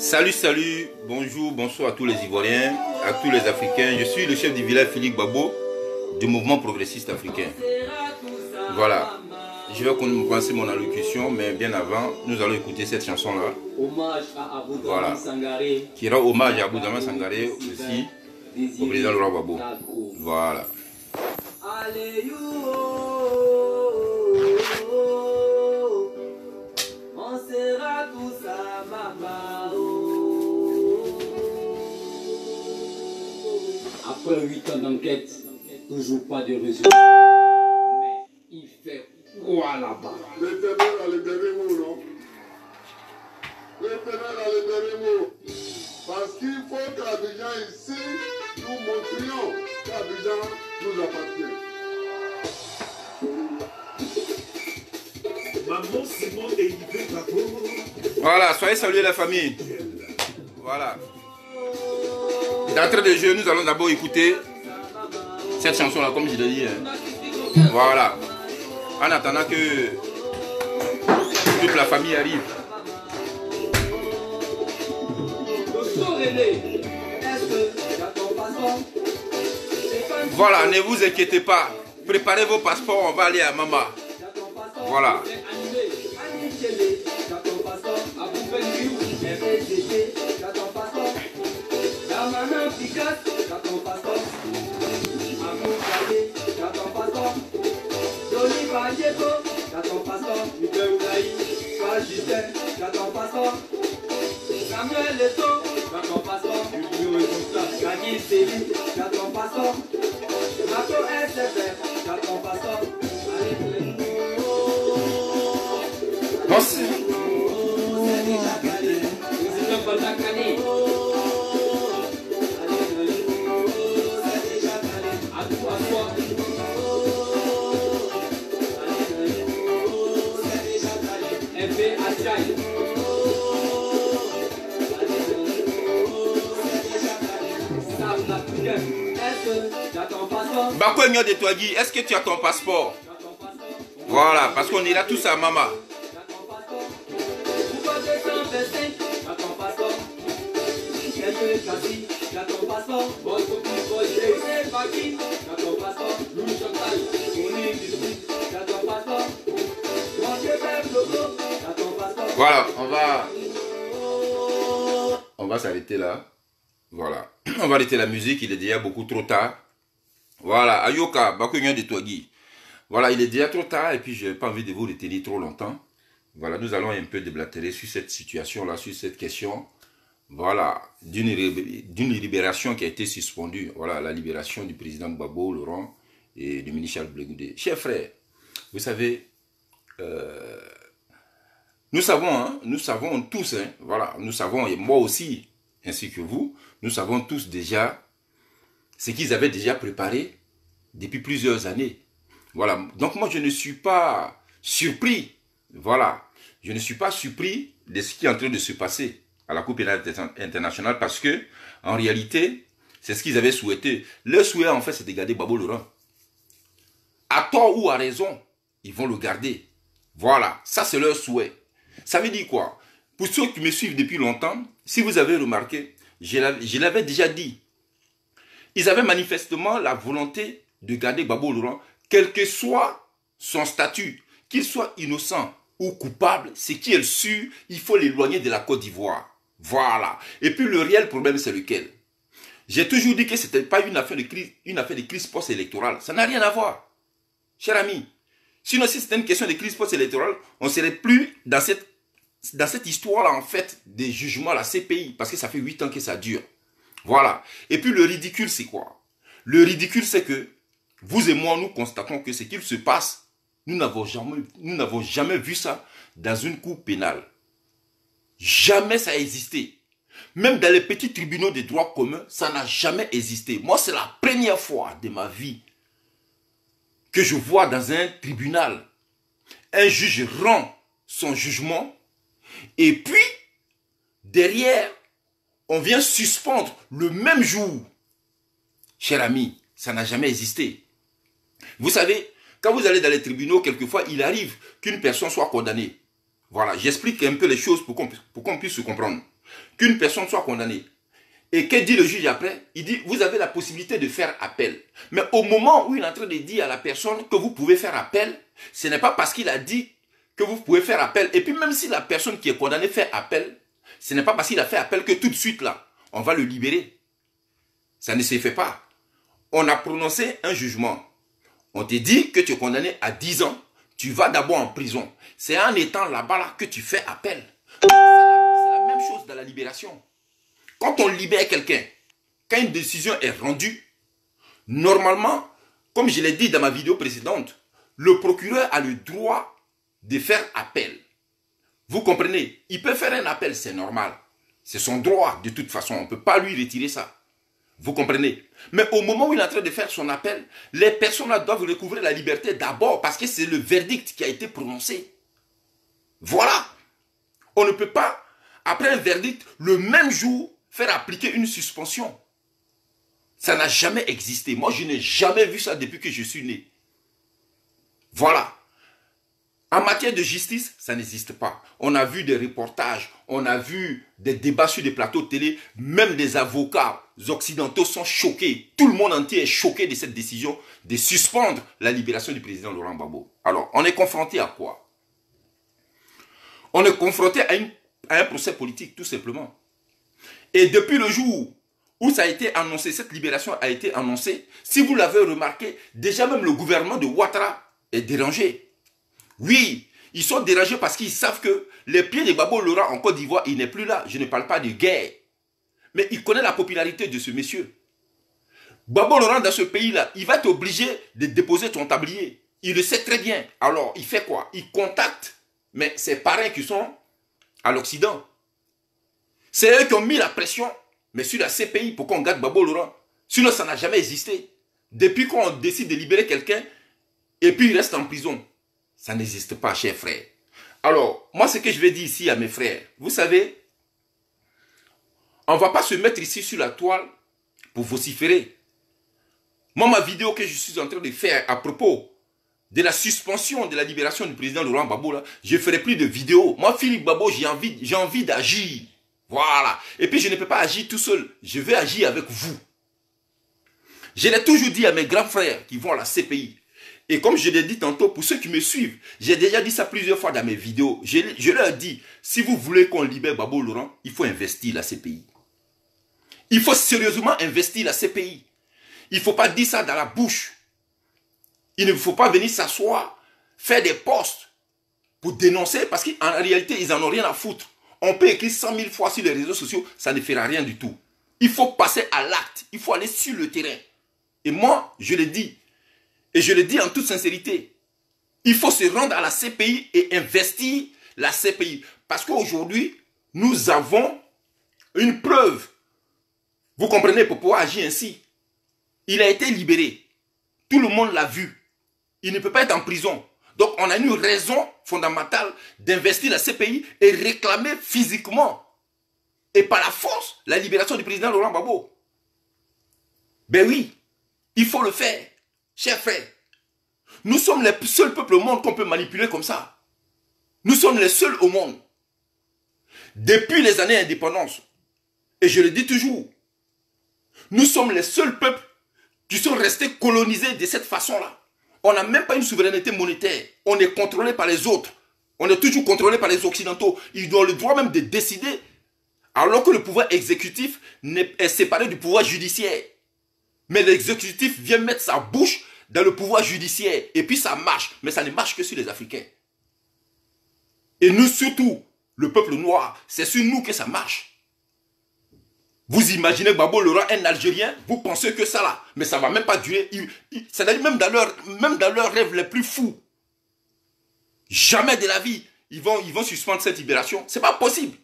Salut, salut, bonjour, bonsoir à tous les Ivoiriens, à tous les Africains. Je suis le chef du village Philippe Babo du mouvement progressiste africain. Voilà, je vais commencer mon allocution, mais bien avant, nous allons écouter cette chanson-là. Hommage à Abou Voilà, Sangaré. qui rend hommage à Abou Sangaré aussi, au président Laurent Gbagbo. Voilà. Allez, on sera tous à maman. Après 8 ans d'enquête, toujours pas de résultat. Mais il fait quoi là-bas? L'Éternel a le dernier mot, non? L'Éternel a le dernier mot. Parce qu'il faut qu'Abidjan ici, nous montrions qu'Abidjan nous appartient. Maman Simon et Yves Babo. Voilà, soyez salués la famille. Voilà. D'entrée de jeu, nous allons d'abord écouter cette chanson-là, comme je l'ai dit. Voilà. En attendant que toute la famille arrive. Voilà, ne vous inquiétez pas. Préparez vos passeports, on va aller à Mama. Voilà. Samuel Leto, t'as ton passeport. Kagi Séli, t'as ton passeport. Marco SFR, t'as ton passeport. Allez, Merci. Bako Nyo de Touagui, est-ce que tu as ton passeport? Voilà, parce qu'on est là tous à Mama. Voilà, on va s'arrêter là. Voilà, on va arrêter la musique, il est déjà beaucoup trop tard. Voilà, Ayoka, Bako Nyo de Touagui. Voilà, il est déjà trop tard et puis je n'ai pas envie de vous retenir trop longtemps. Voilà, nous allons un peu déblatérer sur cette situation-là, sur cette question. Voilà, d'une libération qui a été suspendue. Voilà, la libération du président Gbagbo, Laurent, et du ministre Charles Blé Goudé. Chers frères, vous savez, nous savons tous, hein, voilà, nous savons, et moi aussi, ainsi que vous, nous savons tous déjà ce qu'ils avaient déjà préparé depuis plusieurs années. Voilà, donc moi je ne suis pas surpris, voilà, je ne suis pas surpris de ce qui est en train de se passer à la Cour pénale internationale parce que, en réalité, c'est ce qu'ils avaient souhaité. Leur souhait, en fait, c'est de garder Gbagbo Laurent. À tort ou à raison, ils vont le garder. Voilà, ça c'est leur souhait. Ça veut dire quoi? Pour ceux qui me suivent depuis longtemps, si vous avez remarqué, je l'avais déjà dit, ils avaient manifestement la volonté de garder Gbagbo Laurent, quel que soit son statut, qu'il soit innocent ou coupable, c'est qui est sûr, il faut l'éloigner de la Côte d'Ivoire. Voilà. Et puis le réel problème, c'est lequel? J'ai toujours dit que ce n'était pas une affaire de crise post-électorale. Ça n'a rien à voir. Cher ami. Sinon, si c'était une question de crise post-électorale, on ne serait plus dans cette histoire-là, en fait, des jugements à la CPI. Parce que ça fait 8 ans que ça dure. Voilà. Et puis le ridicule, c'est quoi? Le ridicule, c'est que vous et moi, nous constatons que ce qu'il se passe, nous n'avons jamais vu ça dans une cour pénale. Jamais ça a existé. Même dans les petits tribunaux de droit commun, ça n'a jamais existé. Moi, c'est la première fois de ma vie que je vois dans un tribunal un juge rend son jugement et puis, derrière, on vient suspendre le même jour. Cher ami, ça n'a jamais existé. Vous savez, quand vous allez dans les tribunaux, quelquefois, il arrive qu'une personne soit condamnée. Voilà, j'explique un peu les choses pour qu'on puisse se comprendre. qu'une personne soit condamnée. Et que dit le juge après? Il dit, vous avez la possibilité de faire appel. Mais au moment où il est en train de dire à la personne que vous pouvez faire appel, ce n'est pas parce qu'il a dit que vous pouvez faire appel. Et puis même si la personne qui est condamnée fait appel, ce n'est pas parce qu'il a fait appel que tout de suite là, on va le libérer. Ça ne se fait pas. On a prononcé un jugement. On te dit que tu es condamné à 10 ans. Tu vas d'abord en prison. C'est en étant là-bas là que tu fais appel. C'est la même chose dans la libération. Quand on libère quelqu'un, quand une décision est rendue, normalement, comme je l'ai dit dans ma vidéo précédente, le procureur a le droit de faire appel. Vous comprenez? Il peut faire un appel, c'est normal. C'est son droit, de toute façon. On ne peut pas lui retirer ça. Vous comprenez? Mais au moment où il est en train de faire son appel, les personnes là doivent recouvrer la liberté d'abord parce que c'est le verdict qui a été prononcé. Voilà. On ne peut pas, après un verdict, le même jour, faire appliquer une suspension. Ça n'a jamais existé. Moi, je n'ai jamais vu ça depuis que je suis né. Voilà. En matière de justice, ça n'existe pas. On a vu des reportages, on a vu des débats sur des plateaux de télé, même des avocats occidentaux sont choqués. Tout le monde entier est choqué de cette décision de suspendre la libération du président Laurent Gbagbo. Alors, on est confronté à quoi? On est confronté à un procès politique, tout simplement. Et depuis le jour où ça a été annoncé, cette libération a été annoncée, si vous l'avez remarqué, déjà même le gouvernement de Ouattara est dérangé. Oui, ils sont dérangés parce qu'ils savent que les pieds de Gbagbo Laurent en Côte d'Ivoire, il n'est plus là. Je ne parle pas de guerre. Mais il connaît la popularité de ce monsieur. Gbagbo Laurent dans ce pays-là, il va être obligé de déposer ton tablier. Il le sait très bien. Alors, il fait quoi? Il contacte, mais ses parrains qui sont à l'Occident. C'est eux qui ont mis la pression, mais sur la CPI pour qu'on garde Gbagbo Laurent. Sinon, ça n'a jamais existé. Depuis qu'on décide de libérer quelqu'un, et puis il reste en prison. Ça n'existe pas, chers frères. Alors, moi, ce que je vais dire ici à mes frères, vous savez, on ne va pas se mettre ici sur la toile pour vociférer. Moi, ma vidéo que je suis en train de faire à propos de la suspension de la libération du président Laurent Gbagbo, là, je ne ferai plus de vidéos. Moi, Philippe Gbagbo, j'ai envie d'agir. Voilà. Et puis, je ne peux pas agir tout seul. Je vais agir avec vous. Je l'ai toujours dit à mes grands frères qui vont à la CPI. Et comme je l'ai dit tantôt, pour ceux qui me suivent, j'ai déjà dit ça plusieurs fois dans mes vidéos. Je leur dis, si vous voulez qu'on libère Gbagbo Laurent, il faut investir la CPI. Il faut sérieusement investir la CPI. Il ne faut pas dire ça dans la bouche. Il ne faut pas venir s'asseoir, faire des posts pour dénoncer, parce qu'en réalité, ils n'en ont rien à foutre. On peut écrire 100 000 fois sur les réseaux sociaux, ça ne fera rien du tout. Il faut passer à l'acte, il faut aller sur le terrain. Et moi, je le dis, et je le dis en toute sincérité, il faut se rendre à la CPI et investir la CPI. Parce qu'aujourd'hui, nous avons une preuve. Vous comprenez, pour pouvoir agir ainsi. Il a été libéré. Tout le monde l'a vu. Il ne peut pas être en prison. Donc, on a une raison fondamentale d'investir la CPI et réclamer physiquement et par la force la libération du président Laurent Gbagbo. Ben oui, il faut le faire, chers frères. Nous sommes les seuls peuples au monde qu'on peut manipuler comme ça. Nous sommes les seuls au monde. Depuis les années d'indépendance, et je le dis toujours, nous sommes les seuls peuples qui sont restés colonisés de cette façon-là. On n'a même pas une souveraineté monétaire. On est contrôlé par les autres. On est toujours contrôlé par les Occidentaux. Ils ont le droit même de décider, alors que le pouvoir exécutif est séparé du pouvoir judiciaire. Mais l'exécutif vient mettre sa bouche dans le pouvoir judiciaire. Et puis ça marche. Mais ça ne marche que sur les Africains. Et nous surtout, le peuple noir, c'est sur nous que ça marche. Vous imaginez Gbagbo Laurent, un Algérien, vous pensez que ça là, mais ça ne va même pas durer. C'est-à-dire même dans leurs rêves les plus fous. Jamais de la vie, ils vont suspendre cette libération. Ce n'est pas possible.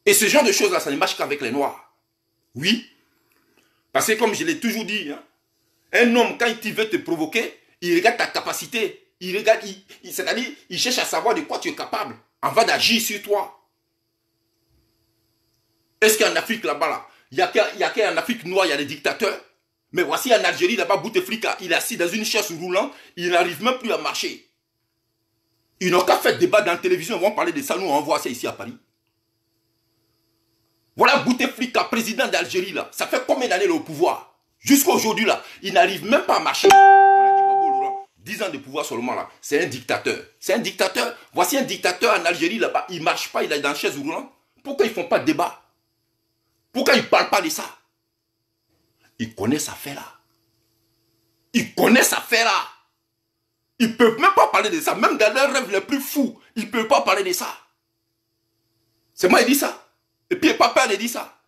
Et ce genre de choses là, ça ne marche qu'avec les Noirs. Oui. Parce que comme je l'ai toujours dit, hein, un homme, quand il veut te provoquer, il regarde ta capacité. C'est-à-dire, il cherche à savoir de quoi tu es capable avant d'agir sur toi. Est-ce qu'en Afrique là-bas, là, il n'y a qu'en Afrique noire, il y a des dictateurs? Mais voici en Algérie, là-bas, Bouteflika, il est assis dans une chaise roulante, il n'arrive même plus à marcher. Ils n'ont qu'à faire débat dans la télévision, ils vont parler de ça, nous on voit ça ici à Paris. Voilà Bouteflika, président d'Algérie, là. Ça fait combien d'années au pouvoir? Jusqu'à aujourd'hui, là, il n'arrive même pas à marcher. On a dit, Babo Laurent, 10 ans de pouvoir seulement, là. C'est un dictateur. C'est un dictateur. Voici un dictateur en Algérie, là-bas. Il ne marche pas, il est dans la chaise roulante. Pourquoi ils ne font pas de débat? Pourquoi ils ne parlent pas de ça? Ils connaissent ça fait là. Ils connaissent ça fait là. Ils ne peuvent même pas parler de ça. Même dans leurs rêves les plus fous, ils ne peuvent pas parler de ça. C'est moi qui dis ça. Et puis papa il dit ça.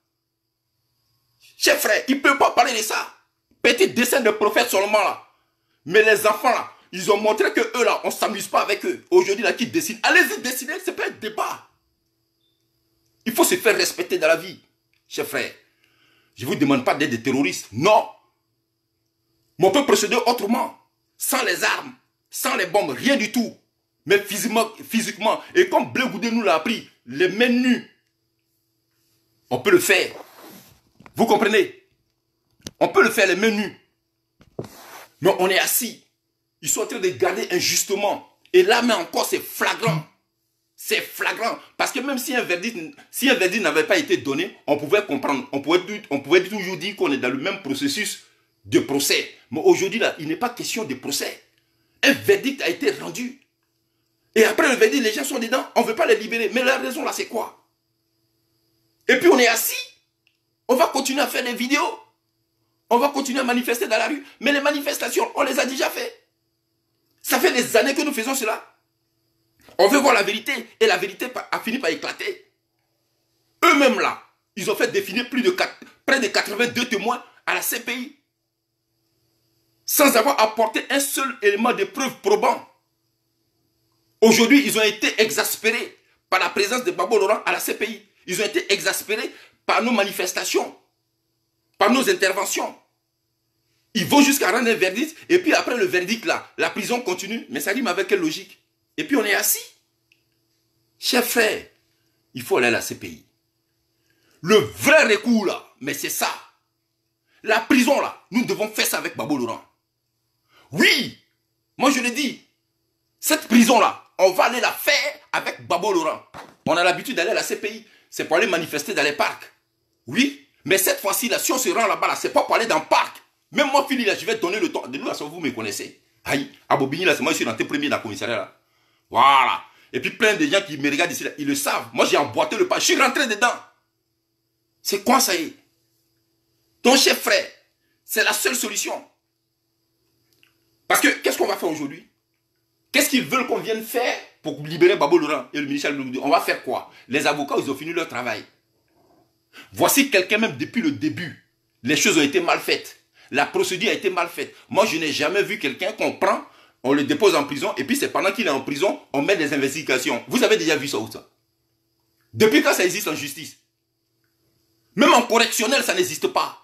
Chef frère, il ne peut pas parler de ça. Petit dessin de prophète seulement là. Mais les enfants là, ils ont montré que eux là, on ne s'amuse pas avec eux. Aujourd'hui là, qui dessinent. Allez-y dessiner, c'est pas un débat. Il faut se faire respecter dans la vie. Chef frère, je ne vous demande pas d'être des terroristes. Non. Mais on peut procéder autrement. Sans les armes, sans les bombes, rien du tout. Mais physiquement, et comme Blé Goudé nous l'a appris, les mains nues, on peut le faire. Vous comprenez? On peut le faire les mains nues. Mais on est assis. Ils sont en train de garder injustement. Et là, mais encore, c'est flagrant. C'est flagrant. Parce que même si un verdict n'avait pas été donné, on pouvait comprendre. On pouvait toujours dire qu'on est dans le même processus de procès. Mais aujourd'hui, là, il n'est pas question de procès. Un verdict a été rendu. Et après le verdict, les gens sont dedans. On ne veut pas les libérer. Mais la raison, là, c'est quoi? Et puis, on est assis. On va continuer à faire des vidéos. On va continuer à manifester dans la rue. Mais les manifestations, on les a déjà fait. Ça fait des années que nous faisons cela. On veut voir la vérité. Et la vérité a fini par éclater. Eux-mêmes là, ils ont fait définir près de 82 témoins à la CPI. Sans avoir apporté un seul élément de preuve probant. Aujourd'hui, ils ont été exaspérés par la présence de Babo Laurent à la CPI. Ils ont été exaspérés par nos manifestations, par nos interventions. Ils vont jusqu'à rendre un verdict, et puis après le verdict là, la prison continue. Mais ça rime avec quelle logique? Et puis on est assis. Chers frères, il faut aller à la CPI. Le vrai recours là, mais c'est ça. La prison là, nous devons faire ça avec Babo Laurent. Oui, moi je le dis. Cette prison là, on va aller la faire avec Babo Laurent. On a l'habitude d'aller à la CPI. C'est pour aller manifester dans les parcs. Oui, mais cette fois-ci, là, si on se rend là-bas, là, c'est pas pour aller dans le parc. Même moi, Philippe, là, je vais donner le temps. De nous, là, vous me connaissez. Aïe, à Bobigny, là, c'est moi, je suis rentré premier dans le commissariat, là. Voilà. Et puis, plein de gens qui me regardent ici, là, ils le savent. Moi, j'ai emboîté le pas. Je suis rentré dedans. C'est quoi, ça y est? Ton chef frère, c'est la seule solution. Parce que, qu'est-ce qu'on va faire aujourd'hui? Qu'est-ce qu'ils veulent qu'on vienne faire pour libérer Babo Laurent et le ministère de l'Ouest? On va faire quoi? Les avocats, ils ont fini leur travail. Voici quelqu'un, même depuis le début, les choses ont été mal faites. La procédure a été mal faite. Moi, je n'ai jamais vu quelqu'un qu'on prend, on le dépose en prison, et puis c'est pendant qu'il est en prison, on met des investigations. Vous avez déjà vu ça où ça? Depuis quand ça existe en justice? Même en correctionnel, ça n'existe pas.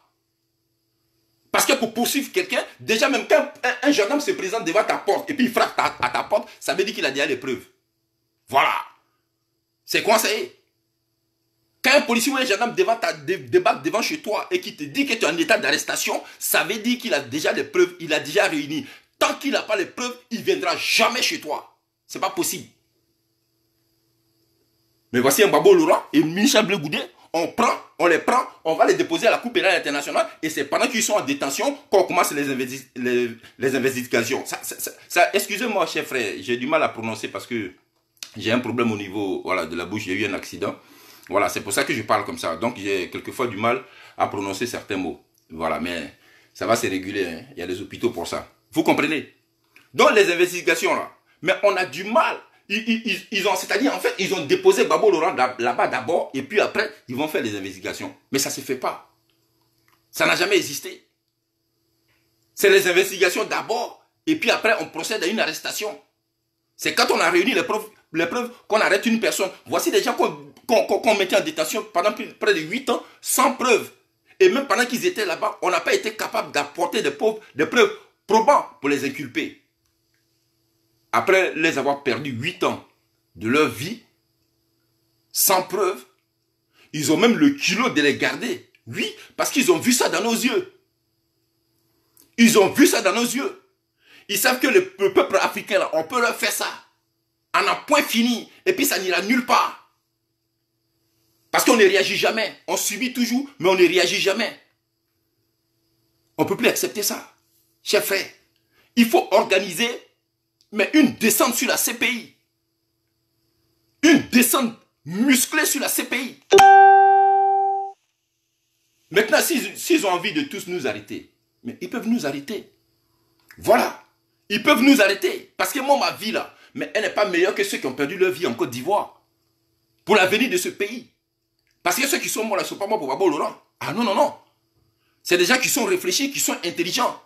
Parce que pour poursuivre quelqu'un, déjà même quand un gendarme se présente devant ta porte et puis il frappe à ta porte, ça veut dire qu'il a déjà les preuves. Voilà. C'est quoi ça est? Quand un policier ou un gendarme débarque devant chez toi et qui te dit que tu es en état d'arrestation, ça veut dire qu'il a déjà les preuves, il a déjà réuni. Tant qu'il n'a pas les preuves, il ne viendra jamais chez toi. Ce n'est pas possible. Mais voici un Babo Laurent et Michel Blé Goudé. On les prend, on va les déposer à la Cour pénale internationale et c'est pendant qu'ils sont en détention qu'on commence les investigations. Excusez-moi, chef frère, j'ai du mal à prononcer parce que j'ai un problème au niveau voilà, de la bouche, j'ai eu un accident. Voilà, c'est pour ça que je parle comme ça. Donc j'ai quelquefois du mal à prononcer certains mots. Voilà, mais ça va se réguler, hein. Il y a des hôpitaux pour ça. Vous comprenez? Donc les investigations là, mais on a du mal. C'est-à-dire, en fait, ils ont déposé Babo Laurent là-bas d'abord, et puis après, ils vont faire les investigations. Mais ça ne se fait pas. Ça n'a jamais existé. C'est les investigations d'abord, et puis après, on procède à une arrestation. C'est quand on a réuni les preuves qu'on arrête une personne. Voici des gens qu'on mettait en détention pendant près de 8 ans, sans preuves. Et même pendant qu'ils étaient là-bas, on n'a pas été capable d'apporter des preuves probantes pour les inculper. Après les avoir perdu 8 ans de leur vie, sans preuve, ils ont même le culot de les garder. Oui, parce qu'ils ont vu ça dans nos yeux. Ils ont vu ça dans nos yeux. Ils savent que le peuple africain, là, on peut leur faire ça. En un point fini. Et puis ça n'ira nulle part. Parce qu'on ne réagit jamais. On subit toujours, mais on ne réagit jamais. On ne peut plus accepter ça. Chers frères, il faut organiser mais une descente sur la CPI. Une descente musclée sur la CPI. Maintenant, s'ils ont envie de tous nous arrêter, mais ils peuvent nous arrêter. Voilà. Ils peuvent nous arrêter. Parce que moi, ma vie là, mais elle n'est pas meilleure que ceux qui ont perdu leur vie en Côte d'Ivoire. Pour l'avenir de ce pays. Parce que ceux qui sont morts là ne sont pas morts pour Gbagbo Laurent. Ah non, non, non. C'est des gens qui sont réfléchis, qui sont intelligents.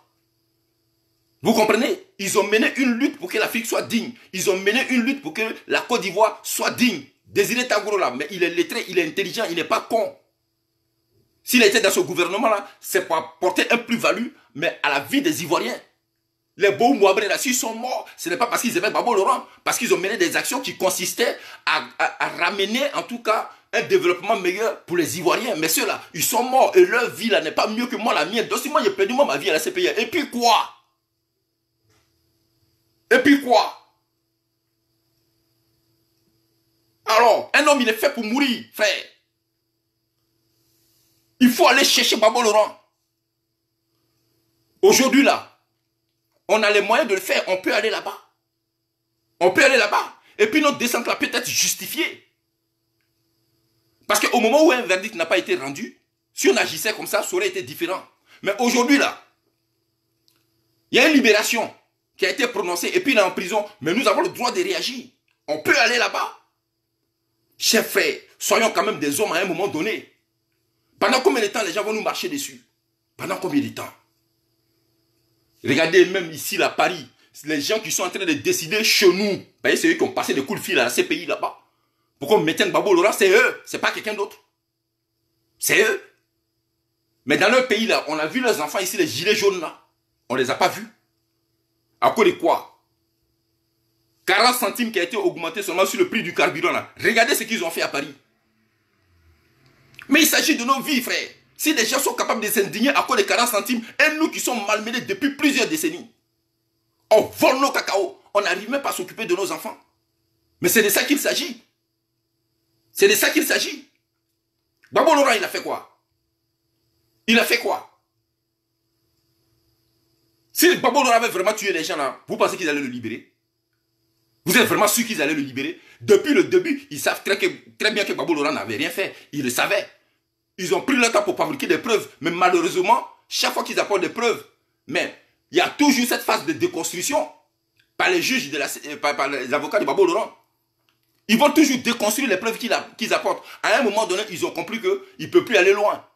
Vous comprenez? Ils ont mené une lutte pour que l'Afrique soit digne. Ils ont mené une lutte pour que la Côte d'Ivoire soit digne. Désiré Tagoro là, mais il est lettré, il est intelligent, il n'est pas con. S'il était dans ce gouvernement là, c'est pour apporter un plus-value, mais à la vie des Ivoiriens. Les beaux Mouabré là, s'ils sont morts, ce n'est pas parce qu'ils aimaient Gbagbo Laurent, parce qu'ils ont mené des actions qui consistaient à ramener en tout cas un développement meilleur pour les Ivoiriens. Mais ceux-là, ils sont morts et leur vie là n'est pas mieux que moi la mienne. Donc si moi j'ai perdu ma vie à la CPI, et puis quoi? Et puis quoi? Alors, un homme il est fait pour mourir, frère. Il faut aller chercher Gbagbo Laurent. Aujourd'hui là, on a les moyens de le faire, on peut aller là-bas. On peut aller là-bas. Et puis notre descente là peut être justifiée. Parce qu'au moment où un verdict n'a pas été rendu, si on agissait comme ça aurait été différent. Mais aujourd'hui là, il y a une libération qui a été prononcée et puis il est en prison. Mais nous avons le droit de réagir. On peut aller là-bas. Chers frères, soyons quand même des hommes à un moment donné. Pendant combien de temps les gens vont nous marcher dessus? Pendant combien de temps? Regardez même ici à Paris, les gens qui sont en train de décider chez nous. Vous voyez, c'est eux qui ont passé des coups de fil à la CPI là-bas. Pourquoi on mettait Gbagbo Laurent? C'est eux, c'est pas quelqu'un d'autre. C'est eux. Mais dans leur pays là, on a vu leurs enfants ici, les gilets jaunes là. On les a pas vus. À cause de quoi? 40 centimes qui a été augmenté seulement sur le prix du carburant là. Regardez ce qu'ils ont fait à Paris. Mais il s'agit de nos vies, frère. Si les gens sont capables de s'indigner à cause de 40 centimes, et nous qui sommes malmenés depuis plusieurs décennies, on vole nos cacao, on n'arrive même pas à s'occuper de nos enfants. Mais c'est de ça qu'il s'agit. C'est de ça qu'il s'agit. Gbagbo Laurent, il a fait quoi? Il a fait quoi? Si Gbagbo Laurent avait vraiment tué les gens là, vous pensez qu'ils allaient le libérer? Vous êtes vraiment sûr qu'ils allaient le libérer? Depuis le début, ils savent très bien que Gbagbo Laurent n'avait rien fait. Ils le savaient. Ils ont pris le temps pour fabriquer des preuves. Mais malheureusement, chaque fois qu'ils apportent des preuves, mais il y a toujours cette phase de déconstruction par les juges, par les avocats de Gbagbo Laurent. Ils vont toujours déconstruire les preuves qu'ils apportent. À un moment donné, ils ont compris qu'ils ne peuvent plus aller loin.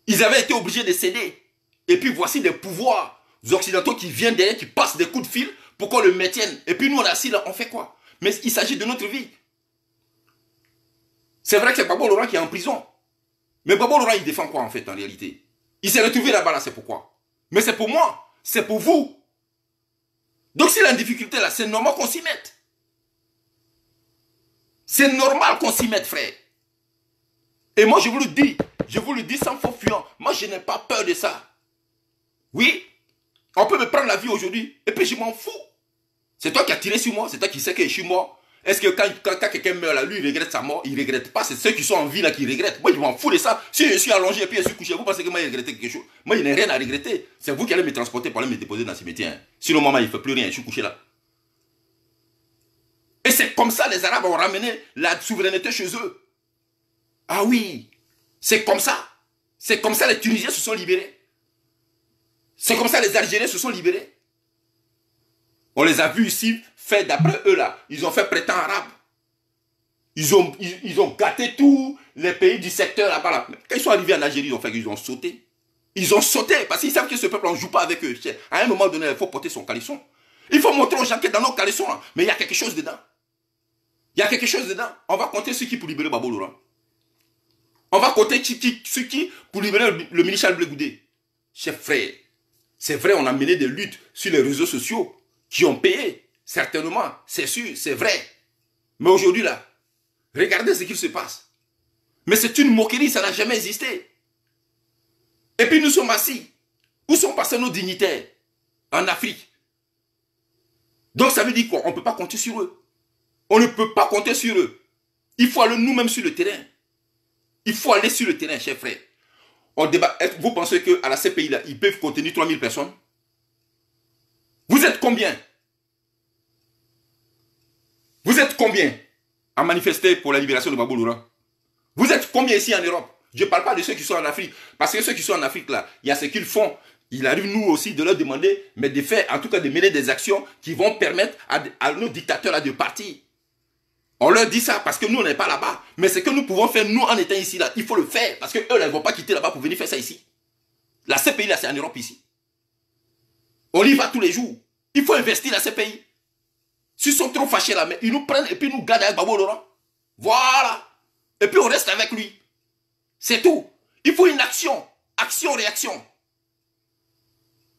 Ils avaient été obligés de céder. Et puis voici des pouvoirs occidentaux qui viennent derrière, qui passent des coups de fil pour qu'on le maintienne. Et puis nous, on est assis là, on fait quoi? Mais il s'agit de notre vie. C'est vrai que c'est Gbagbo Laurent qui est en prison. Mais Gbagbo Laurent, il défend quoi en fait en réalité? Il s'est retrouvé là-bas, là, c'est pourquoi? Mais c'est pour moi, c'est pour vous. Donc s'il a une difficulté là, c'est normal qu'on s'y mette. C'est normal qu'on s'y mette, frère. Et moi je vous le dis sans faux fuyant. Moi je n'ai pas peur de ça. Oui, on peut me prendre la vie aujourd'hui et puis je m'en fous. C'est toi qui as tiré sur moi, c'est toi qui sais que je suis mort. Est-ce que quand quelqu'un meurt là, lui il regrette sa mort? Il ne regrette pas, c'est ceux qui sont en vie là qui regrettent. Moi je m'en fous de ça. Si je suis allongé et puis je suis couché, vous pensez que moi j'ai regretté quelque chose? Moi je n'ai rien à regretter. C'est vous qui allez me transporter pour aller me déposer dans ce cimetière. Sinon maman il ne fait plus rien, je suis couché là. Et c'est comme ça les Arabes ont ramené la souveraineté chez eux. Ah oui, c'est comme ça. C'est comme ça les Tunisiens se sont libérés. C'est comme ça les Algériens se sont libérés. On les a vus ici faire d'après eux là. Ils ont fait printemps arabe. Ils ont gâté tous les pays du secteur là-bas. Là. Quand ils sont arrivés en Algérie, ils ont sauté. Ils ont sauté parce qu'ils savent que ce peuple, on ne joue pas avec eux. À un moment donné, il faut porter son caleçon. Il faut montrer aux gens que dans nos caleçons, là, mais il y a quelque chose dedans. Il y a quelque chose dedans. On va compter ceux qui pour libérer Gbagbo Laurent. On va compter ceux qui pour libérer le ministre Blé Goudé. Chers frères, c'est vrai, on a mené des luttes sur les réseaux sociaux qui ont payé. Certainement, c'est sûr, c'est vrai. Mais aujourd'hui là, regardez ce qu'il se passe. Mais c'est une moquerie, ça n'a jamais existé. Et puis nous sommes assis. Où sont passés nos dignitaires? En Afrique. Donc ça veut dire quoi? On ne peut pas compter sur eux. On ne peut pas compter sur eux. Il faut aller nous-mêmes sur le terrain. Il faut aller sur le terrain, chers frères. On débat. Vous pensez qu'à la CPI, là, ils peuvent contenir 3000 personnes? Vous êtes combien? Vous êtes combien à manifester pour la libération de Gbagbo Laurent? Vous êtes combien ici en Europe? Je ne parle pas de ceux qui sont en Afrique. Parce que ceux qui sont en Afrique, là, il y a ce qu'ils font. Il arrive, nous aussi, de leur demander, mais de faire, en tout cas, de mener des actions qui vont permettre à nos dictateurs là, de partir. On leur dit ça parce que nous, on n'est pas là-bas. Mais ce que nous pouvons faire, nous, en étant ici, là, il faut le faire. Parce qu'eux, là, ils ne vont pas quitter là-bas pour venir faire ça ici. La CPI, là, c'est en Europe, ici. On y va tous les jours. Il faut investir la CPI. S'ils sont trop fâchés, là, mais ils nous prennent et puis ils nous gardent avec Gbagbo Laurent. Voilà. Et puis on reste avec lui. C'est tout. Il faut une action. Action-réaction.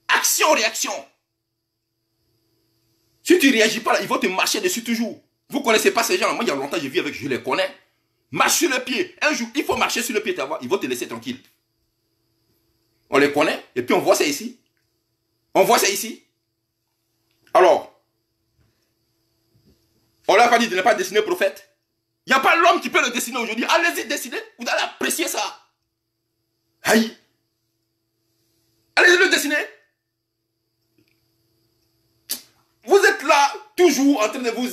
Action-réaction. Si tu ne réagis pas, là, ils vont te marcher dessus toujours. Vous ne connaissez pas ces gens. Moi, il y a longtemps, j'ai vu avec, je les connais. Marche sur le pied. Un jour, il faut marcher sur le pied, ils vont te laisser tranquille. On les connaît. Et puis on voit ça ici. On voit ça ici. Alors, on leur a pas dit de ne pas dessiner prophète. Il n'y a pas l'homme qui peut le dessiner aujourd'hui. Allez-y, dessinez. Vous allez apprécier ça. Aïe. Allez-y le dessiner. Vous êtes là, toujours en train de vous...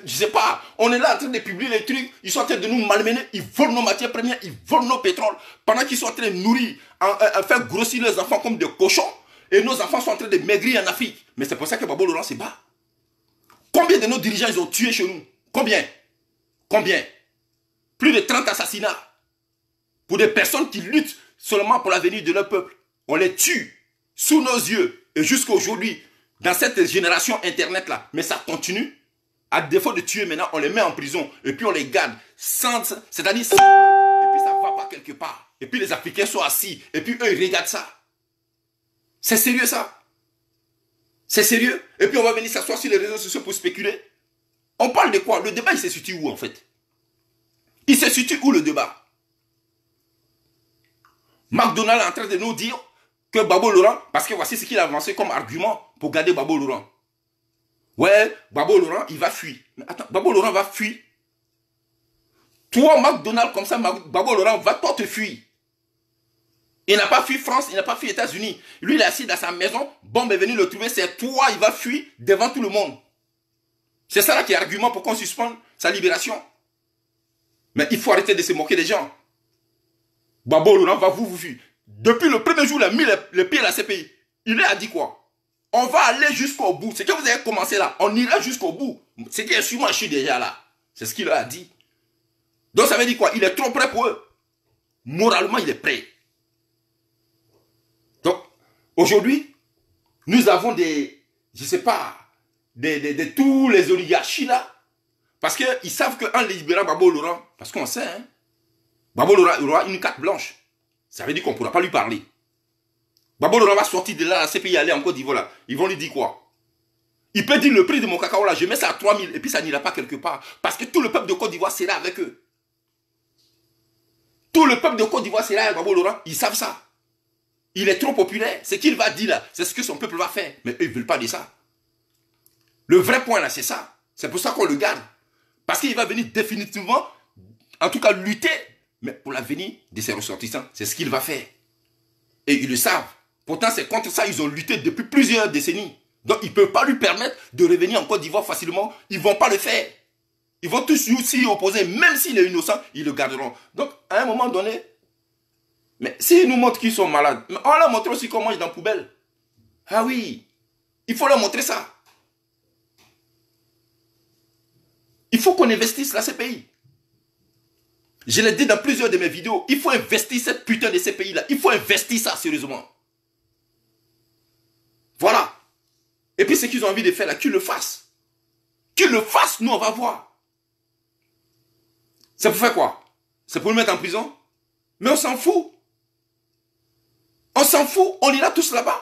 je sais pas, on est là en train de publier les trucs. Ils sont en train de nous malmener. Ils volent nos matières premières. Ils volent nos pétroles. Pendant qu'ils sont en train de nourrir, à faire grossir leurs enfants comme des cochons. Et nos enfants sont en train de maigrir en Afrique. Mais c'est pour ça que Gbagbo Laurent se bat. Combien de nos dirigeants ils ont tué chez nous? Combien? Combien? Plus de 30 assassinats. Pour des personnes qui luttent seulement pour l'avenir de leur peuple. On les tue sous nos yeux. Et jusqu'à aujourd'hui, dans cette génération internet là. Mais ça continue. À défaut de tuer maintenant, on les met en prison. Et puis on les garde. C'est-à-dire sans preuve. Et puis ça ne va pas quelque part. Et puis les Africains sont assis. Et puis eux ils regardent ça. C'est sérieux ça? C'est sérieux? Et puis on va venir s'asseoir sur les réseaux sociaux pour spéculer. On parle de quoi? Le débat il se situe où en fait? Il se situe où le débat? McDonald est en train de nous dire que Gbagbo Laurent, parce que voici ce qu'il a avancé comme argument pour garder Gbagbo Laurent. Ouais, Gbagbo Laurent, il va fuir. Mais attends, Gbagbo Laurent va fuir. Toi, McDonald, comme ça, Gbagbo Laurent va toi te fuir. Il n'a pas fui France, il n'a pas fui États-Unis. Lui, il est assis dans sa maison, bombe est venue le trouver, c'est toi, il va fuir devant tout le monde. C'est ça là qui est argument pour qu'on suspende sa libération. Mais il faut arrêter de se moquer des gens. Gbagbo Laurent va vous fuir. Depuis le premier jour, il a mis le pied à la CPI. Il a dit quoi? On va aller jusqu'au bout. C'est que vous avez commencé là. On ira jusqu'au bout. C'est que moi, je suis déjà là. C'est ce qu'il a dit. Donc ça veut dire quoi? Il est trop prêt pour eux. Moralement, il est prêt. Donc, aujourd'hui, nous avons des, je sais pas, de tous les oligarchies là. Parce qu'ils savent qu'en libérant Gbagbo Laurent, parce qu'on sait, hein, Gbagbo Laurent aura une carte blanche. Ça veut dire qu'on ne pourra pas lui parler. Gbagbo Laurent va sortir de là, la CPI, aller en Côte d'Ivoire là. Ils vont lui dire quoi? Il peut dire le prix de mon cacao là, je mets ça à 3000 et puis ça n'ira pas quelque part. Parce que tout le peuple de Côte d'Ivoire sera avec eux. Tout le peuple de Côte d'Ivoire sera avec Gbagbo Laurent. Ils savent ça. Il est trop populaire. Ce qu'il va dire là, c'est ce que son peuple va faire. Mais eux, ils ne veulent pas dire ça. Le vrai point là, c'est ça. C'est pour ça qu'on le garde. Parce qu'il va venir définitivement, en tout cas lutter, mais pour l'avenir de ses ressortissants. C'est ce qu'il va faire. Et ils le savent. Pourtant, c'est contre ça ils ont lutté depuis plusieurs décennies. Donc, ils ne peuvent pas lui permettre de revenir en Côte d'Ivoire facilement. Ils ne vont pas le faire. Ils vont tous s'y opposer. Même s'il est innocent, ils le garderont. Donc, à un moment donné, mais s'ils nous montrent qu'ils sont malades, on va leur montrer aussi qu'on mange dans la poubelle. Ah oui, il faut leur montrer ça. Il faut qu'on investisse la CPI. Je l'ai dit dans plusieurs de mes vidéos, il faut investir cette putain de CPI-là. Il faut investir ça sérieusement. Voilà. Et puis ce qu'ils ont envie de faire là, qu'ils le fassent. Qu'ils le fassent, nous on va voir. C'est pour faire quoi? C'est pour le mettre en prison? Mais on s'en fout. On s'en fout, on ira tous là-bas.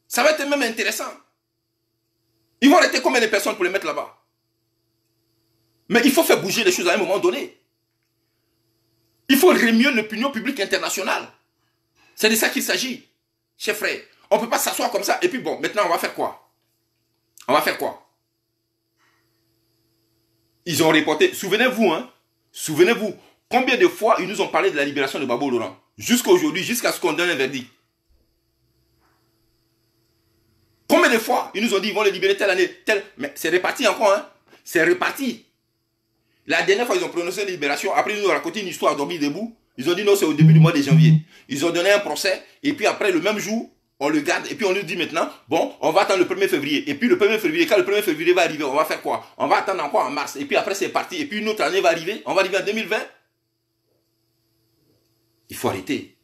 Ça va être même intéressant. Ils vont arrêter combien de personnes pour les mettre là-bas? Mais il faut faire bouger les choses à un moment donné. Il faut remuer l'opinion publique internationale. C'est de ça qu'il s'agit. Chers frères, on ne peut pas s'asseoir comme ça et puis bon, maintenant on va faire quoi? On va faire quoi? Ils ont reporté, souvenez-vous, hein, souvenez-vous, Combien de fois ils nous ont parlé de la libération de Gbagbo Laurent? Jusqu'à aujourd'hui, jusqu'à ce qu'on donne un verdict. Combien de fois ils nous ont dit qu'ils vont le libérer telle année, telle... Mais c'est reparti encore, hein. C'est reparti. La dernière fois, ils ont prononcé la libération. Après, ils nous ont raconté une histoire dormi debout. Ils ont dit non, c'est au début du mois de janvier. Ils ont donné un procès. Et puis après, le même jour, on le garde. Et puis on nous dit maintenant, bon, on va attendre le 1er février. Et puis le 1er février, quand le 1er février va arriver, on va faire quoi? On va attendre encore en mars. Et puis après, c'est parti. Et puis une autre année va arriver. On va arriver en 2020. Il faut arrêter.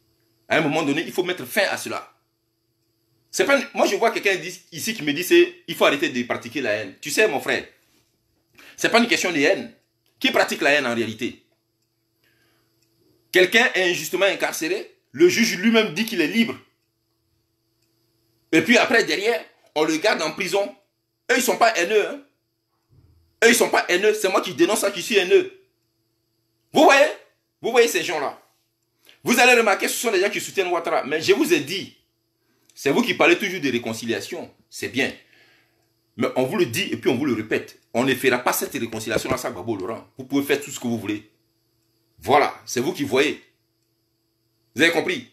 À un moment donné, il faut mettre fin à cela. C'est pas... Moi, je vois quelqu'un ici qui me dit il faut arrêter de pratiquer la haine. Tu sais, mon frère, c'est pas une question de haine. Qui pratique la haine en réalité? Quelqu'un est injustement incarcéré, le juge lui-même dit qu'il est libre. Et puis après, derrière, on le garde en prison. Eux, ils ne sont pas haineux. Hein? Eux, ils ne sont pas haineux. C'est moi qui dénonce ça, qui suis haineux. Vous voyez? Vous voyez ces gens-là? Vous allez remarquer, ce sont les gens qui soutiennent Ouattara. Mais je vous ai dit, c'est vous qui parlez toujours de réconciliation. C'est bien. Mais on vous le dit et puis on vous le répète. On ne fera pas cette réconciliation-là sans Gbagbo Laurent. Vous pouvez faire tout ce que vous voulez. Voilà, c'est vous qui voyez. Vous avez compris?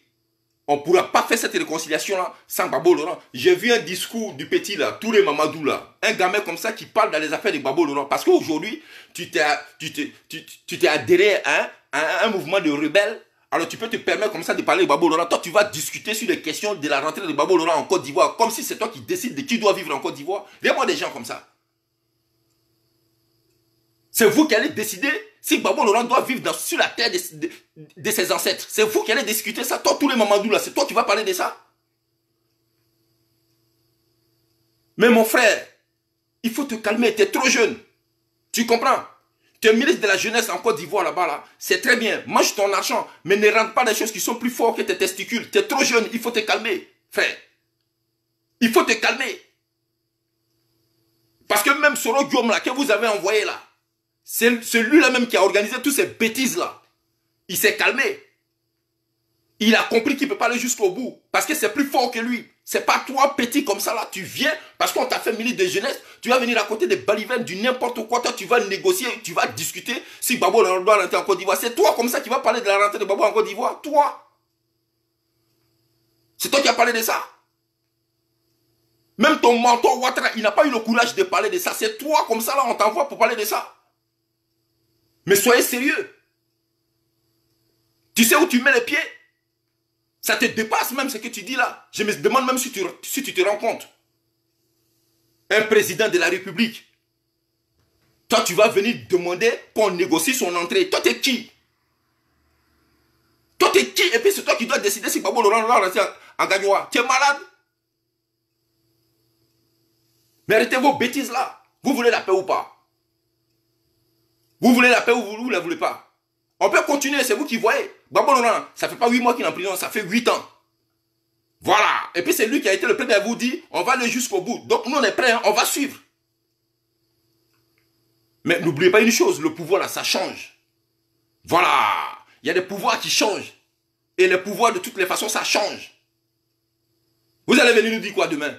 On ne pourra pas faire cette réconciliation-là sans Gbagbo Laurent. J'ai vu un discours du petit là, Touré Mamadou là. Un gamin comme ça qui parle dans les affaires de Gbagbo Laurent. Parce qu'aujourd'hui, tu t'es adhéré à un mouvement de rebelles. Alors tu peux te permettre comme ça de parler de Gbagbo Laurent. Toi, tu vas discuter sur les questions de la rentrée de Gbagbo Laurent en Côte d'Ivoire. Comme si c'est toi qui décides de qui doit vivre en Côte d'Ivoire. Viens-moi des gens comme ça. C'est vous qui allez décider si Gbagbo Laurent doit vivre sur la terre de ses ancêtres. C'est vous qui allez discuter ça. Toi, tous les Mamadou là, c'est toi qui vas parler de ça. Mais mon frère, il faut te calmer. Tu es trop jeune. Tu comprends? Tu es ministre de la jeunesse en Côte d'Ivoire là-bas, là. C'est très bien. Mange ton argent. Mais ne rentre pas dans des choses qui sont plus fortes que tes testicules. Tu es trop jeune. Il faut te calmer, frère. Il faut te calmer. Parce que même Soro Guillaume là, que vous avez envoyé là, c'est lui-là même qui a organisé toutes ces bêtises-là. Il s'est calmé. Il a compris qu'il ne peut pas aller jusqu'au bout. Parce que c'est plus fort que lui. C'est pas toi, petit comme ça, là. Tu viens, parce qu'on t'a fait ministre de jeunesse, tu vas venir à côté des balivernes, du n'importe quoi. Toi, tu vas négocier, tu vas discuter si Gbagbo doit rentrer en Côte d'Ivoire. C'est toi comme ça qui vas parler de la rentrée de Gbagbo en Côte d'Ivoire. Toi. C'est toi qui as parlé de ça. Même ton mentor Ouattara, il n'a pas eu le courage de parler de ça. C'est toi comme ça, là, on t'envoie pour parler de ça. Mais soyez sérieux. Tu sais où tu mets les pieds? Ça te dépasse même ce que tu dis là. Je me demande même si tu te rends compte. Un président de la République. Toi, tu vas venir demander qu'on négocie son entrée. Toi, t'es qui? Toi, t'es qui? Et puis c'est toi qui dois décider si Gbagbo Laurent va rester en Gagnoa. Tu es malade? Mais arrêtez vos bêtises là. Vous voulez la paix ou pas? Vous voulez la paix ou vous ne la voulez pas? On peut continuer, c'est vous qui voyez. Gbagbo Laurent, ça fait pas 8 mois qu'il est en prison, ça fait 8 ans. Voilà. Et puis c'est lui qui a été le premier à vous dire, on va aller jusqu'au bout. Donc nous on est prêts, hein, on va suivre. Mais n'oubliez pas une chose, le pouvoir là, ça change. Voilà. Il y a des pouvoirs qui changent. Et les pouvoirs de toutes les façons, ça change. Vous allez venir nous dire quoi demain?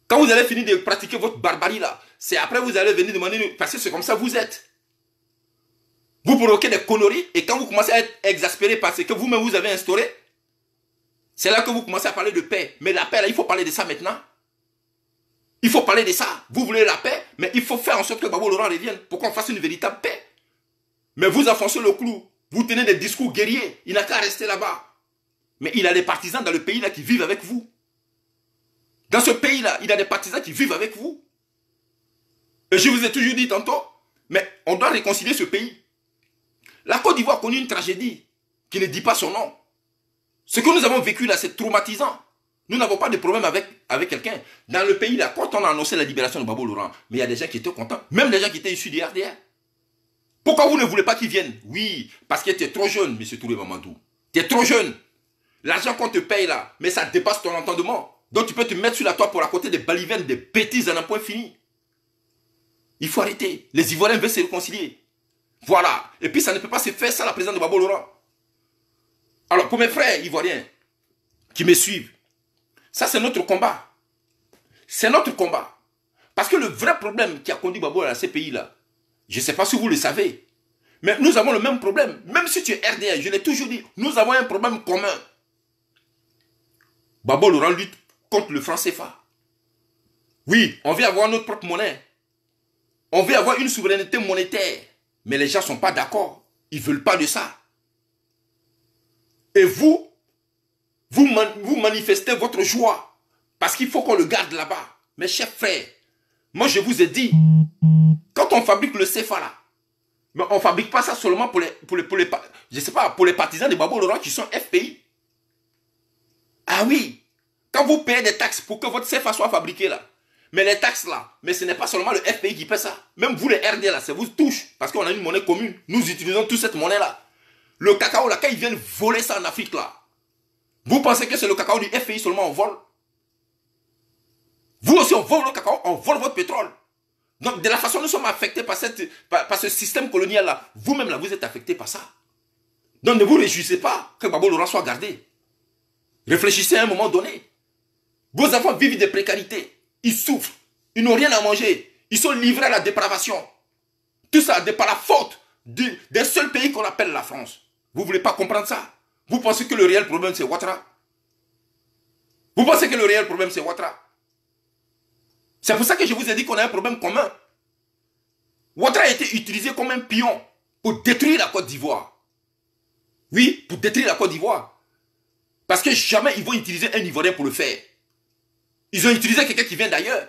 Quand vous allez finir de pratiquer votre barbarie là, c'est après vous allez venir demander, parce que c'est comme ça vous êtes. Vous provoquez des conneries et quand vous commencez à être exaspéré par ce que vous-même vous avez instauré, c'est là que vous commencez à parler de paix. Mais la paix là, il faut parler de ça maintenant. Il faut parler de ça. Vous voulez la paix, mais il faut faire en sorte que Gbagbo Laurent revienne pour qu'on fasse une véritable paix. Mais vous enfoncez le clou. Vous tenez des discours guerriers. Il n'a qu'à rester là-bas. Mais il a des partisans dans le pays là qui vivent avec vous. Dans ce pays là, il a des partisans qui vivent avec vous. Et je vous ai toujours dit tantôt, mais on doit réconcilier ce pays. La Côte d'Ivoire a connu une tragédie qui ne dit pas son nom. Ce que nous avons vécu là, c'est traumatisant. Nous n'avons pas de problème avec quelqu'un. Dans le pays là, quand on a annoncé la libération de Gbagbo Laurent, mais il y a des gens qui étaient contents, même des gens qui étaient issus du RDR. Pourquoi vous ne voulez pas qu'ils viennent? Oui, parce que tu es trop jeune, M. Touré Mamadou. Tu es trop jeune. L'argent qu'on te paye là, mais ça dépasse ton entendement. Donc tu peux te mettre sur la toile pour à côté des balivernes, des bêtises à un point fini. Il faut arrêter. Les Ivoiriens veulent se réconcilier. Voilà. Et puis ça ne peut pas se faire ça la présidente de Gbagbo Laurent. Alors pour mes frères ivoiriens qui me suivent, ça c'est notre combat. C'est notre combat. Parce que le vrai problème qui a conduit Gbagbo à ces pays-là, je ne sais pas si vous le savez, Mais nous avons le même problème. Même si tu es RDA, je l'ai toujours dit, nous avons un problème commun. Gbagbo Laurent lutte contre le franc CFA. Oui, on veut avoir notre propre monnaie. On veut avoir une souveraineté monétaire. Mais les gens ne sont pas d'accord. Ils ne veulent pas de ça. Et vous manifestez votre joie. Parce qu'il faut qu'on le garde là-bas. Mes chers frères, moi je vous ai dit, quand on fabrique le CFA là, mais on ne fabrique pas ça seulement pour les partisans de Gbagbo Laurent qui sont FPI. Ah oui, quand vous payez des taxes pour que votre CFA soit fabriqué là, mais les taxes là, mais ce n'est pas seulement le FPI qui paie ça. Même vous les RD là, ça vous touche. Parce qu'on a une monnaie commune. Nous utilisons toute cette monnaie là. Le cacao là, quand ils viennent voler ça en Afrique là, vous pensez que c'est le cacao du FPI seulement on vole? Vous aussi on vole le cacao, on vole votre pétrole. Donc de la façon dont nous sommes affectés par ce système colonial là, vous-même là, vous êtes affectés par ça. Donc ne vous réjouissez pas que Gbagbo Laurent soit gardé. Réfléchissez à un moment donné. Vos enfants vivent des précarités. Ils souffrent. Ils n'ont rien à manger. Ils sont livrés à la dépravation. Tout ça par la faute d'un seul pays qu'on appelle la France. Vous ne voulez pas comprendre ça? Vous pensez que le réel problème c'est Ouattara? Vous pensez que le réel problème c'est Ouattara? C'est pour ça que je vous ai dit qu'on a un problème commun. Ouattara a été utilisé comme un pion pour détruire la Côte d'Ivoire. Oui, pour détruire la Côte d'Ivoire. Parce que jamais ils vont utiliser un Ivoirien pour le faire. Ils ont utilisé quelqu'un qui vient d'ailleurs.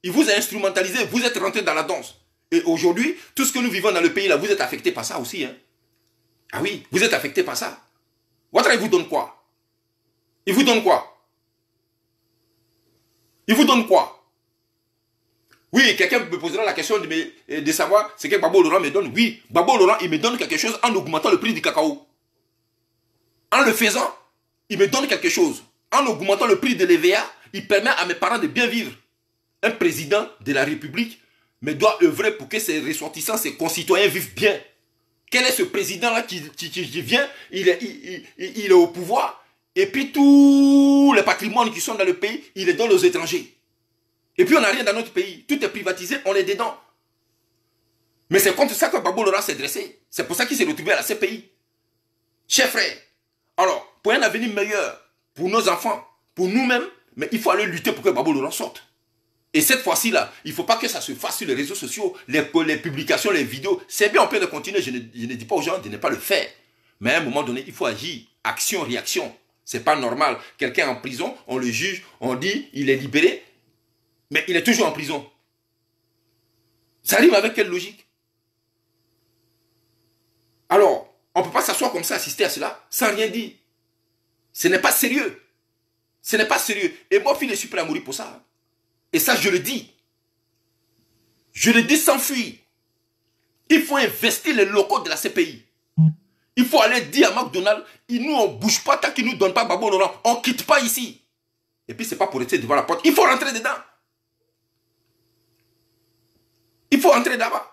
Il vous a instrumentalisé, vous êtes rentré dans la danse. Et aujourd'hui, tout ce que nous vivons dans le pays là, vous êtes affecté par ça aussi. Hein? Ah oui, vous êtes affecté par ça. Ouattara, il vous donne quoi? Il vous donne quoi? Il vous donne quoi? Oui, quelqu'un me posera la question de savoir ce que Gbagbo Laurent me donne. Oui, Gbagbo Laurent, il me donne quelque chose en augmentant le prix du cacao. En le faisant, il me donne quelque chose. En augmentant le prix de l'EVA, il permet à mes parents de bien vivre. Un président de la République mais doit œuvrer pour que ses ressortissants, ses concitoyens vivent bien. Quel est ce président-là qui vient, il est au pouvoir, et puis tous les patrimoines qui sont dans le pays, il les donne aux étrangers. Et puis on n'a rien dans notre pays. Tout est privatisé, on est dedans. Mais c'est contre ça que Gbagbo Laurent s'est dressé. C'est pour ça qu'il s'est retrouvé à la CPI. Chers frères, alors, pour un avenir meilleur, pour nos enfants, pour nous-mêmes, mais il faut aller lutter pour que Gbagbo Laurent sorte. Et cette fois-ci là, il ne faut pas que ça se fasse sur les réseaux sociaux, les publications, les vidéos. C'est bien, on peut le continuer, je ne dis pas aux gens de ne pas le faire. Mais à un moment donné, il faut agir. Action, réaction. Ce n'est pas normal. Quelqu'un en prison, on le juge, on dit, il est libéré, mais il est toujours en prison. Ça rime avec quelle logique? Alors, on ne peut pas s'asseoir comme ça, assister à cela, sans rien dire. Ce n'est pas sérieux. Ce n'est pas sérieux. Et moi, je suis prêt à mourir pour ça. Et ça, je le dis. Je le dis sans fuir. Il faut investir les locaux de la CPI. Il faut aller dire à McDonald's, nous, on ne bouge pas tant qu'ils ne nous donnent pas Gbagbo Laurent. On ne quitte pas ici. Et puis, ce n'est pas pour rester devant la porte. Il faut rentrer dedans. Il faut rentrer là-bas.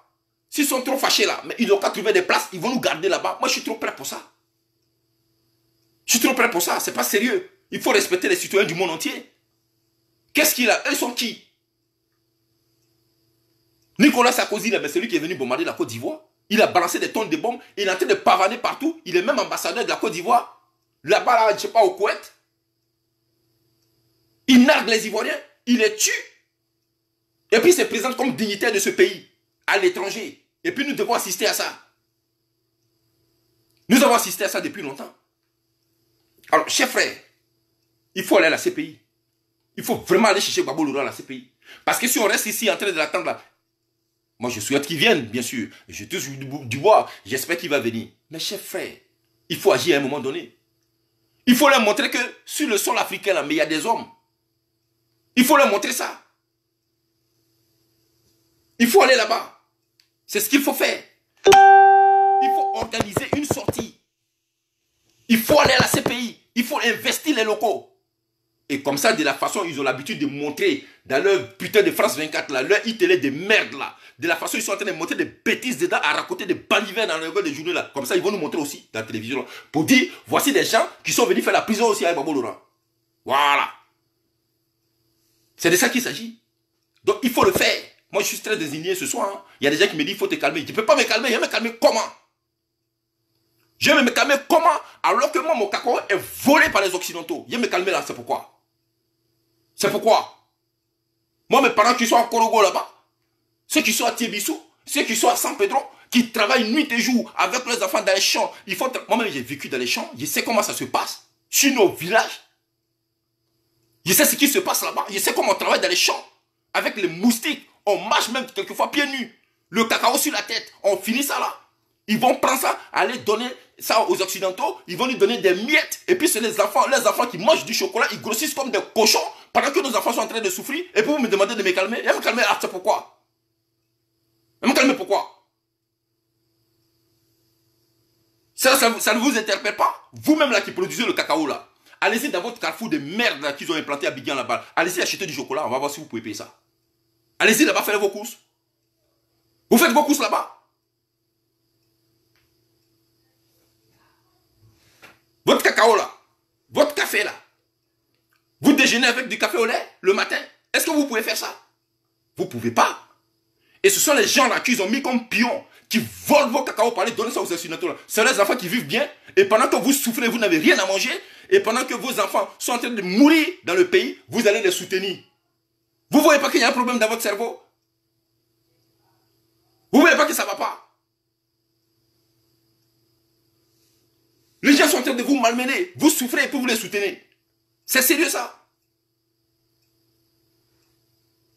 S'ils sont trop fâchés là, mais ils n'ont qu'à trouver des places, ils vont nous garder là-bas. Moi, je suis trop prêt pour ça. Je suis trop prêt pour ça. Ce n'est pas sérieux. Il faut respecter les citoyens du monde entier. Qu'est-ce qu'il a? Eux sont qui? Nicolas Sarkozy, c'est lui qui est venu bombarder la Côte d'Ivoire. Il a balancé des tonnes de bombes. Il est en train de pavaner partout. Il est même ambassadeur de la Côte d'Ivoire. Là-bas, là, je ne sais pas, au Koweït. Il nargue les Ivoiriens. Il les tue. Et puis, il se présente comme dignitaire de ce pays, à l'étranger. Et puis, nous devons assister à ça. Nous avons assisté à ça depuis longtemps. Alors, chers frères, il faut aller à la CPI. Il faut vraiment aller chercher Gbagbo Laurent à la CPI. Parce que si on reste ici en train de l'attendre là, moi je souhaite qu'il vienne, bien sûr. Je touche du bois, j'espère qu'il va venir. Mais chers frères, il faut agir à un moment donné. Il faut leur montrer que sur le sol africain, là, mais il y a des hommes. Il faut leur montrer ça. Il faut aller là-bas. C'est ce qu'il faut faire. Il faut organiser une sortie. Il faut aller à la CPI. Il faut investir les locaux. Et comme ça, de la façon, ils ont l'habitude de montrer dans leur putain de France 24, là, leur télé de merde, là. De la façon, ils sont en train de montrer des bêtises dedans, à raconter des balivers dans le des journées, là. Comme ça, ils vont nous montrer aussi dans la télévision, là, pour dire, voici des gens qui sont venus faire la prison aussi avec Gbagbo Laurent. Voilà. C'est de ça qu'il s'agit. Donc, il faut le faire. Moi, je suis très désigné ce soir. Hein. Il y a des gens qui me disent, il faut te calmer. Tu ne peux pas me calmer. Il va me calmer comment? Je vais me calmer comment? Alors que moi, mon cacao est volé par les Occidentaux. Je vais me calmer là, c'est pourquoi. C'est pourquoi. Moi, mes parents qui sont à Korogo là-bas, ceux qui sont à Tiebissou, ceux qui sont à San Pedro, qui travaillent nuit et jour avec leurs enfants dans les champs. Moi-même, j'ai vécu dans les champs. Je sais comment ça se passe. Sur nos villages. Je sais ce qui se passe là-bas. Je sais comment on travaille dans les champs. Avec les moustiques. On marche même quelquefois pieds nus. Le cacao sur la tête. On finit ça là. Ils vont prendre ça, aller donner ça aux Occidentaux. Ils vont lui donner des miettes. Et puis c'est les enfants qui mangent du chocolat. Ils grossissent comme des cochons. Pendant que nos enfants sont en train de souffrir. Et puis vous me demandez de me calmer. Et me calmer, c'est pourquoi? Et me calmer pourquoi? Ça ne vous interpelle pas? Vous-même là qui produisez le cacao là. Allez-y dans votre carrefour de merde qu'ils ont implanté à Biguian là-bas. Allez-y acheter du chocolat. On va voir si vous pouvez payer ça. Allez-y là-bas faire vos courses. Vous faites vos courses là-bas. Votre cacao là, votre café là, vous déjeunez avec du café au lait le matin. Est-ce que vous pouvez faire ça? Vous ne pouvez pas. Et ce sont les gens là qui ont mis comme pions, qui volent vos cacao pour aller donner ça aux Occidentaux là. C'est les enfants qui vivent bien. Et pendant que vous souffrez, vous n'avez rien à manger. Et pendant que vos enfants sont en train de mourir dans le pays, vous allez les soutenir. Vous ne voyez pas qu'il y a un problème dans votre cerveau? Vous ne voyez pas que ça ne va pas? Les gens sont en train de vous malmener. Vous souffrez et puis vous les soutenez. C'est sérieux ça?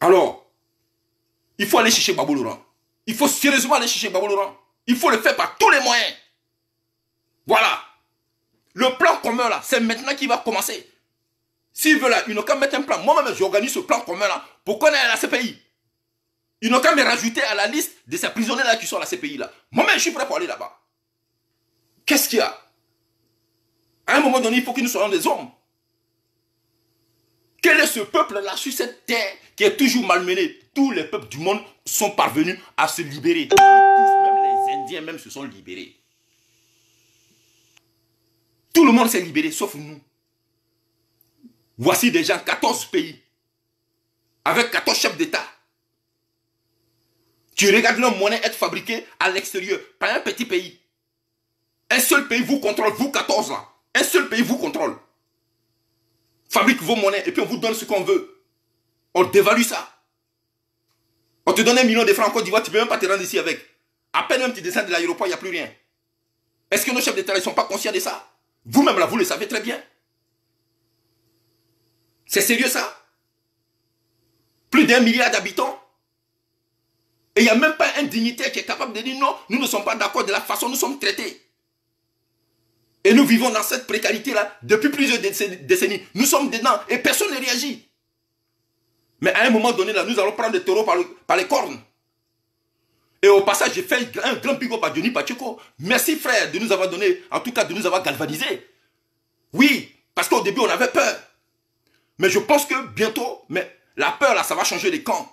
Alors, il faut aller chercher Gbagbo Laurent. Il faut sérieusement aller chercher Gbagbo Laurent. Il faut le faire par tous les moyens. Voilà. Le plan commun là, c'est maintenant qu'il va commencer. S'ils veulent là, ils n'ont qu'à mettre un plan. Moi-même, j'organise ce plan commun là pour qu'on aille à la CPI. Ils n'ont qu'à me rajouter à la liste de ces prisonniers là qui sont à la CPI là. Moi-même, je suis prêt pour aller là-bas. Qu'est-ce qu'il y a? À un moment donné, il faut que nous soyons des hommes. Quel est ce peuple-là sur cette terre qui est toujours malmené? Tous les peuples du monde sont parvenus à se libérer. Tous, même les Indiens même se sont libérés. Tout le monde s'est libéré, sauf nous. Voici déjà 14 pays, avec 14 chefs d'État. Tu regardes leur monnaie être fabriquée à l'extérieur, par un petit pays. Un seul pays vous contrôle, vous 14 là. Un seul pays vous contrôle. Fabrique vos monnaies et puis on vous donne ce qu'on veut. On dévalue ça. On te donne 1 million de francs en Côte d'Ivoire, tu ne peux même pas te rendre ici avec. À peine même tu descends de l'aéroport, il n'y a plus rien. Est-ce que nos chefs d'État ne sont pas conscients de ça? Vous-même là, vous le savez très bien. C'est sérieux ça? Plus d'1 milliard d'habitants. Et il n'y a même pas un dignitaire qui est capable de dire non, nous ne sommes pas d'accord de la façon dont nous sommes traités. Et nous vivons dans cette précarité-là depuis plusieurs décennies. Nous sommes dedans et personne ne réagit. Mais à un moment donné, là, nous allons prendre des taureaux par les cornes. Et au passage, j'ai fait un grand big up à Johnny Pacheco. Merci frère de nous avoir donné, en tout cas de nous avoir galvanisés. Oui, parce qu'au début, on avait peur. Mais je pense que bientôt, la peur, là, ça va changer les camps.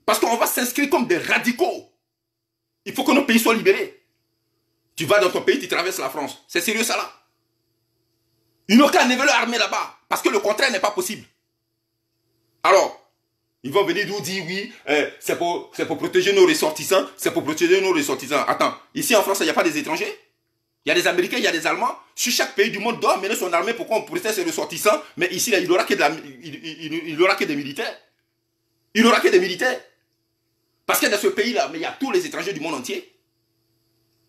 Parce qu'on va s'inscrire comme des radicaux. Il faut que nos pays soient libérés. Tu vas dans ton pays, tu traverses la France. C'est sérieux ça là? Ils n'ont qu'à enlever leur armée là-bas. Parce que le contraire n'est pas possible. Alors, ils vont venir nous dire oui, c'est pour protéger nos ressortissants. C'est pour protéger nos ressortissants. Attends, ici en France, il n'y a pas des étrangers? Il y a des Américains, il y a des Allemands. Sur chaque pays du monde doit mener son armée pour qu'on protège ses ressortissants. Mais ici, là, il n'aura que des militaires. Il n'aura que des militaires. Parce que dans ce pays-là, mais il y a tous les étrangers du monde entier.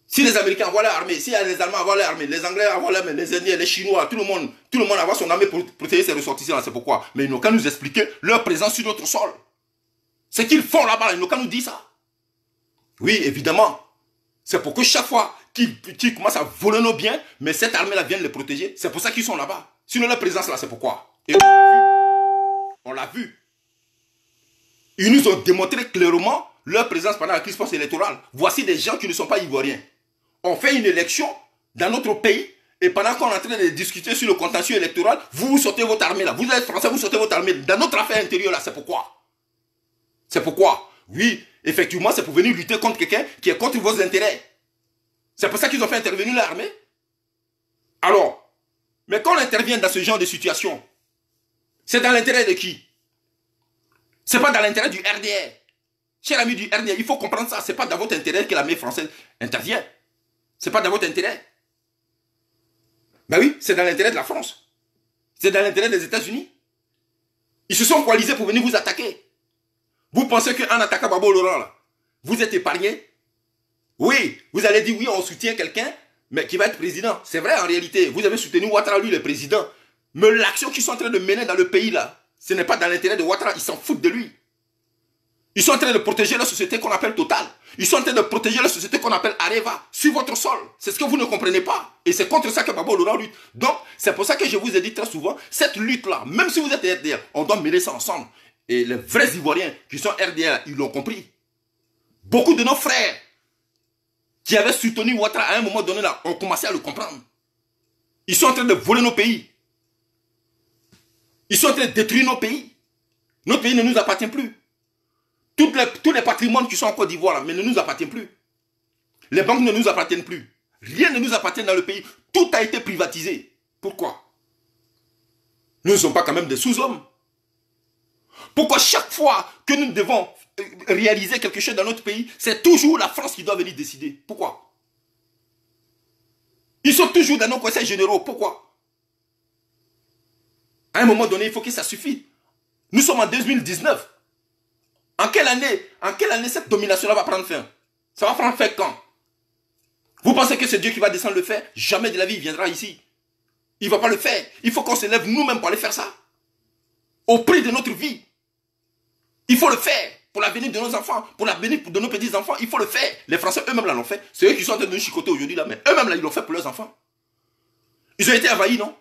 Si les Américains envoient leur armée, si les Allemands envoient leur armée, les Anglais envoient leur armée, les Indiens, les Chinois, tout le monde envoie son armée pour protéger ses ressortissants. C'est pourquoi. Mais ils n'ont qu'à nous expliquer leur présence sur notre sol. Ce qu'ils font là-bas, ils n'ont qu'à nous dire ça. Oui, évidemment. C'est pour que chaque fois qu'ils commencent à voler nos biens, mais cette armée-là vient les protéger. C'est pour ça qu'ils sont là-bas. Sinon leur présence là, c'est pourquoi. Et on l'a vu. Ils nous ont démontré clairement leur présence pendant la crise post-électorale. Voici des gens qui ne sont pas ivoiriens. On fait une élection dans notre pays et pendant qu'on est en train de discuter sur le contentieux électoral, vous sortez votre armée là. Vous êtes français, vous sortez votre armée. Dans notre affaire intérieure là, c'est pourquoi. C'est pourquoi. Oui, effectivement, c'est pour venir lutter contre quelqu'un qui est contre vos intérêts. C'est pour ça qu'ils ont fait intervenir l'armée. Alors, mais quand on intervient dans ce genre de situation, c'est dans l'intérêt de qui? C'est pas dans l'intérêt du RDR. Cher ami du RDR, il faut comprendre ça. C'est pas dans votre intérêt que l'armée française intervient. C'est pas dans votre intérêt. Ben oui, c'est dans l'intérêt de la France. C'est dans l'intérêt des États-Unis. Ils se sont coalisés pour venir vous attaquer. Vous pensez qu'en attaquant Gbagbo Laurent, là, vous êtes épargné? Oui, vous allez dire oui, on soutient quelqu'un, mais qui va être président. C'est vrai en réalité. Vous avez soutenu Ouattara, lui, le président. Mais l'action qu'ils sont en train de mener dans le pays, là, ce n'est pas dans l'intérêt de Ouattara. Ils s'en foutent de lui. Ils sont en train de protéger la société qu'on appelle Total. Ils sont en train de protéger la société qu'on appelle Areva sur votre sol. C'est ce que vous ne comprenez pas. Et c'est contre ça que Gbagbo Laurent lutte. Donc, c'est pour ça que je vous ai dit très souvent, cette lutte-là, même si vous êtes RDR, on doit mêler ça ensemble. Et les vrais Ivoiriens qui sont RDR, ils l'ont compris. Beaucoup de nos frères qui avaient soutenu Ouattara à un moment donné, là, ont commencé à le comprendre. Ils sont en train de voler nos pays. Ils sont en train de détruire nos pays. Notre pays ne nous appartient plus. Tous les patrimoines qui sont en Côte d'Ivoire, mais ne nous appartiennent plus. Les banques ne nous appartiennent plus. Rien ne nous appartient dans le pays. Tout a été privatisé. Pourquoi? Nous ne sommes pas quand même des sous-hommes. Pourquoi chaque fois que nous devons réaliser quelque chose dans notre pays, c'est toujours la France qui doit venir décider? Pourquoi? Ils sont toujours dans nos conseils généraux. Pourquoi? À un moment donné, il faut que ça suffise. Nous sommes en 2019. En quelle année cette domination-là va prendre fin? Ça va prendre fin quand? Vous pensez que c'est Dieu qui va descendre le faire? Jamais de la vie il viendra ici. Il ne va pas le faire. Il faut qu'on se lève nous-mêmes pour aller faire ça. Au prix de notre vie. Il faut le faire. Pour l'avenir de nos enfants, pour l'avenir de nos petits-enfants, il faut le faire. Les Français eux-mêmes l'ont fait. C'est eux qui sont en train de nous chicoter aujourd'hui là, mais eux-mêmes là, ils l'ont fait pour leurs enfants. Ils ont été envahis, non?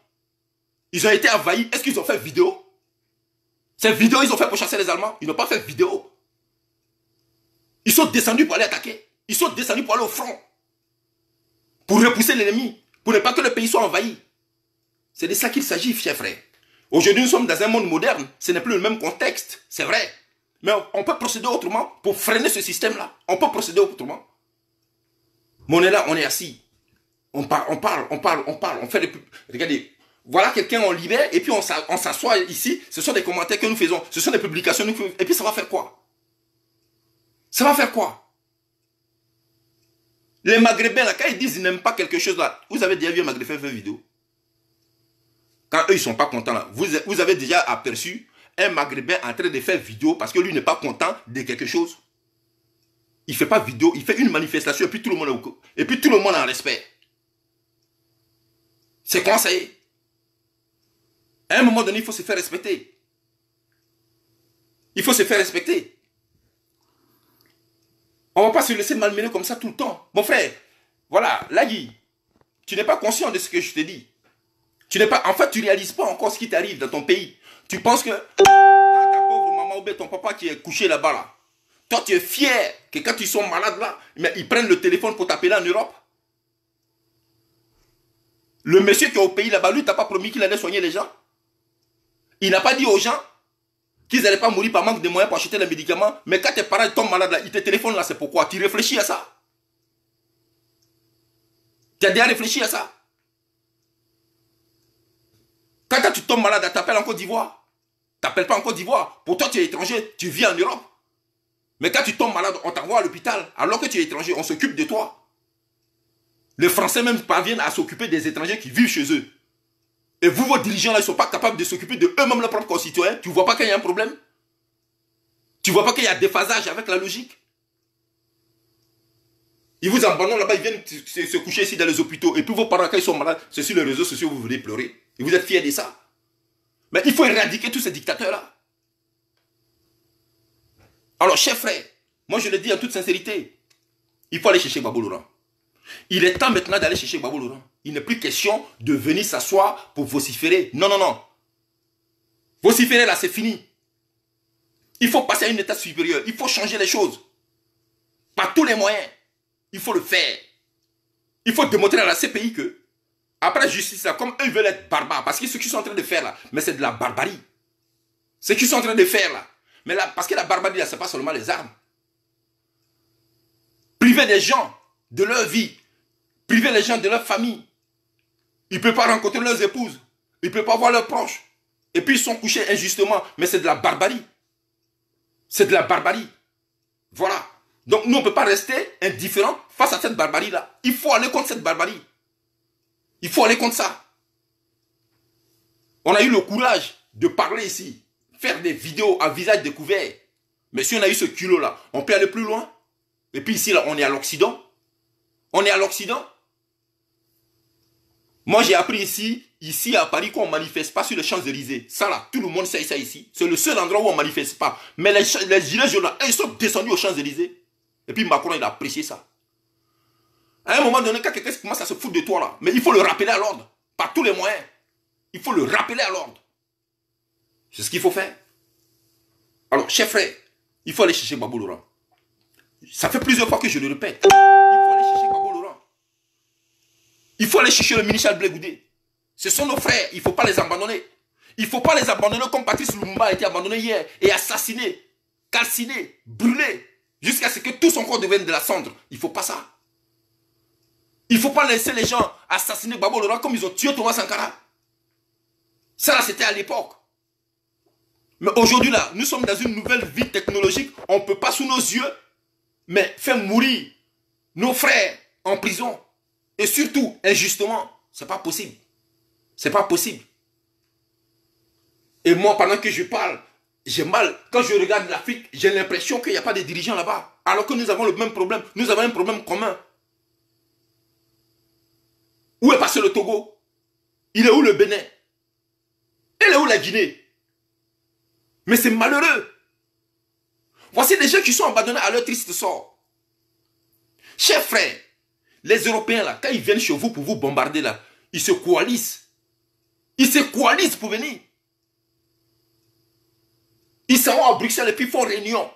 Ils ont été envahis. Est-ce qu'ils ont fait vidéo? Ces vidéos, ils ont fait pour chasser les Allemands. Ils n'ont pas fait vidéo. Ils sont descendus pour aller attaquer. Ils sont descendus pour aller au front. Pour repousser l'ennemi. Pour ne pas que le pays soit envahi. C'est de ça qu'il s'agit, chers frères. Aujourd'hui, nous sommes dans un monde moderne. Ce n'est plus le même contexte. C'est vrai. Mais on peut procéder autrement pour freiner ce système-là. On peut procéder autrement. Mais on est là, on est assis. On parle. On fait des... Regardez. Voilà quelqu'un, on libère, et puis on s'assoit ici. Ce sont des commentaires que nous faisons. Ce sont des publications. Et puis ça va faire quoi? Ça va faire quoi? Les Maghrébins, là, quand ils disent qu'ils n'aiment pas quelque chose, là, vous avez déjà vu un Maghrébin faire une vidéo? Quand eux, ils ne sont pas contents, là, vous avez déjà aperçu un Maghrébin en train de faire vidéo parce que lui n'est pas content de quelque chose. Il ne fait pas vidéo, il fait une manifestation, et puis tout le monde en respect. C'est conseillé. À un moment donné, il faut se faire respecter. Il faut se faire respecter. On ne va pas se laisser malmener comme ça tout le temps. Mon frère, voilà, Lagui, tu n'es pas conscient de ce que je te dis. En fait, tu ne réalises pas encore ce qui t'arrive dans ton pays. Tu penses que ta pauvre maman ou bien ton papa qui est couché là-bas, là, toi, tu es fier que quand ils sont malades là, mais ils prennent le téléphone pour t'appeler en Europe. Le monsieur qui est au pays là-bas, lui, tu n'as pas promis qu'il allait soigner les gens. Il n'a pas dit aux gens qu'ils n'allaient pas mourir par manque de moyens pour acheter les médicaments. Mais quand tes parents tombent malades là, ils te téléphonent là, c'est pourquoi? Tu réfléchis à ça? Tu as déjà réfléchi à ça? Quand tu tombes malade, tu t'appelles en Côte d'Ivoire. Tu n'appelles pas en Côte d'Ivoire. Pour toi, tu es étranger, tu vis en Europe. Mais quand tu tombes malade, on t'envoie à l'hôpital. Alors que tu es étranger, on s'occupe de toi. Les Français même parviennent à s'occuper des étrangers qui vivent chez eux. Et vous, vos dirigeants, là, ils ne sont pas capables de s'occuper de eux-mêmes, leurs propres concitoyens. Tu ne vois pas qu'il y a un problème? Tu ne vois pas qu'il y a déphasage avec la logique? Ils vous abandonnent là-bas, ils viennent se coucher ici dans les hôpitaux. Et puis vos parents, quand ils sont malades, c'est sur les réseaux sociaux, vous venez pleurer. Et vous êtes fiers de ça. Mais il faut éradiquer tous ces dictateurs-là. Alors, chers frères, moi je le dis en toute sincérité, il faut aller chercher Gbagbo Laurent. Il est temps maintenant d'aller chercher Gbagbo Laurent. Il n'est plus question de venir s'asseoir pour vociférer. Non, non, non. Vociférer là, c'est fini. Il faut passer à une étape supérieure. Il faut changer les choses. Par tous les moyens. Il faut le faire. Il faut démontrer à la CPI que, après justice, là, comme eux veulent être barbares, parce que ce qu'ils sont en train de faire là, mais c'est de la barbarie. Ce qu'ils sont en train de faire là. Mais là, parce que la barbarie là, c'est pas seulement les armes. Priver des gens de leur vie. Priver les gens de leur famille. Ils ne peuvent pas rencontrer leurs épouses. Ils ne peuvent pas voir leurs proches. Et puis ils sont couchés injustement. Mais c'est de la barbarie. C'est de la barbarie. Voilà. Donc nous, on ne peut pas rester indifférents face à cette barbarie-là. Il faut aller contre cette barbarie. Il faut aller contre ça. On a eu le courage de parler ici, faire des vidéos à visage découvert. Mais si on a eu ce culot-là, on peut aller plus loin. Et puis ici, là, on est à l'Occident. On est à l'Occident. Moi, j'ai appris ici à Paris, qu'on ne manifeste pas sur les Champs-Élysées. Ça là, tout le monde sait ça ici. C'est le seul endroit où on ne manifeste pas. Mais les gilets jaunes, ils sont descendus aux Champs-Élysées. Et puis Macron, il a apprécié ça. À un moment donné, quand quelqu'un commence à se foutre de toi là, mais il faut le rappeler à l'ordre. Par tous les moyens. Il faut le rappeler à l'ordre. C'est ce qu'il faut faire. Alors, chers frères, il faut aller chercher Gbagbo Laurent. Ça fait plusieurs fois que je le répète. Il faut aller chercher Gbagbo Laurent. Il faut aller chercher le ministre Blé Goudé. Ce sont nos frères, il ne faut pas les abandonner. Il ne faut pas les abandonner comme Patrice Lumumba a été abandonné hier et assassiné, calciné, brûlé, jusqu'à ce que tout son corps devienne de la cendre. Il ne faut pas ça. Il ne faut pas laisser les gens assassiner Gbagbo Laurent comme ils ont tué Thomas Sankara. Ça là, c'était à l'époque. Mais aujourd'hui là, nous sommes dans une nouvelle vie technologique. On ne peut pas sous nos yeux, mais faire mourir nos frères en prison. Et surtout, injustement, c'est pas possible. C'est pas possible. Et moi, pendant que je parle, j'ai mal. Quand je regarde l'Afrique, j'ai l'impression qu'il n'y a pas de dirigeants là-bas. Alors que nous avons le même problème. Nous avons un problème commun. Où est passé le Togo? Il est où le Bénin? Il est où la Guinée? Mais c'est malheureux. Voici des gens qui sont abandonnés à leur triste sort. Chers frères, les Européens là, quand ils viennent chez vous pour vous bombarder là, ils se coalisent. Ils se coalisent pour venir. Ils s'en vont à Bruxelles et puis ils font réunion.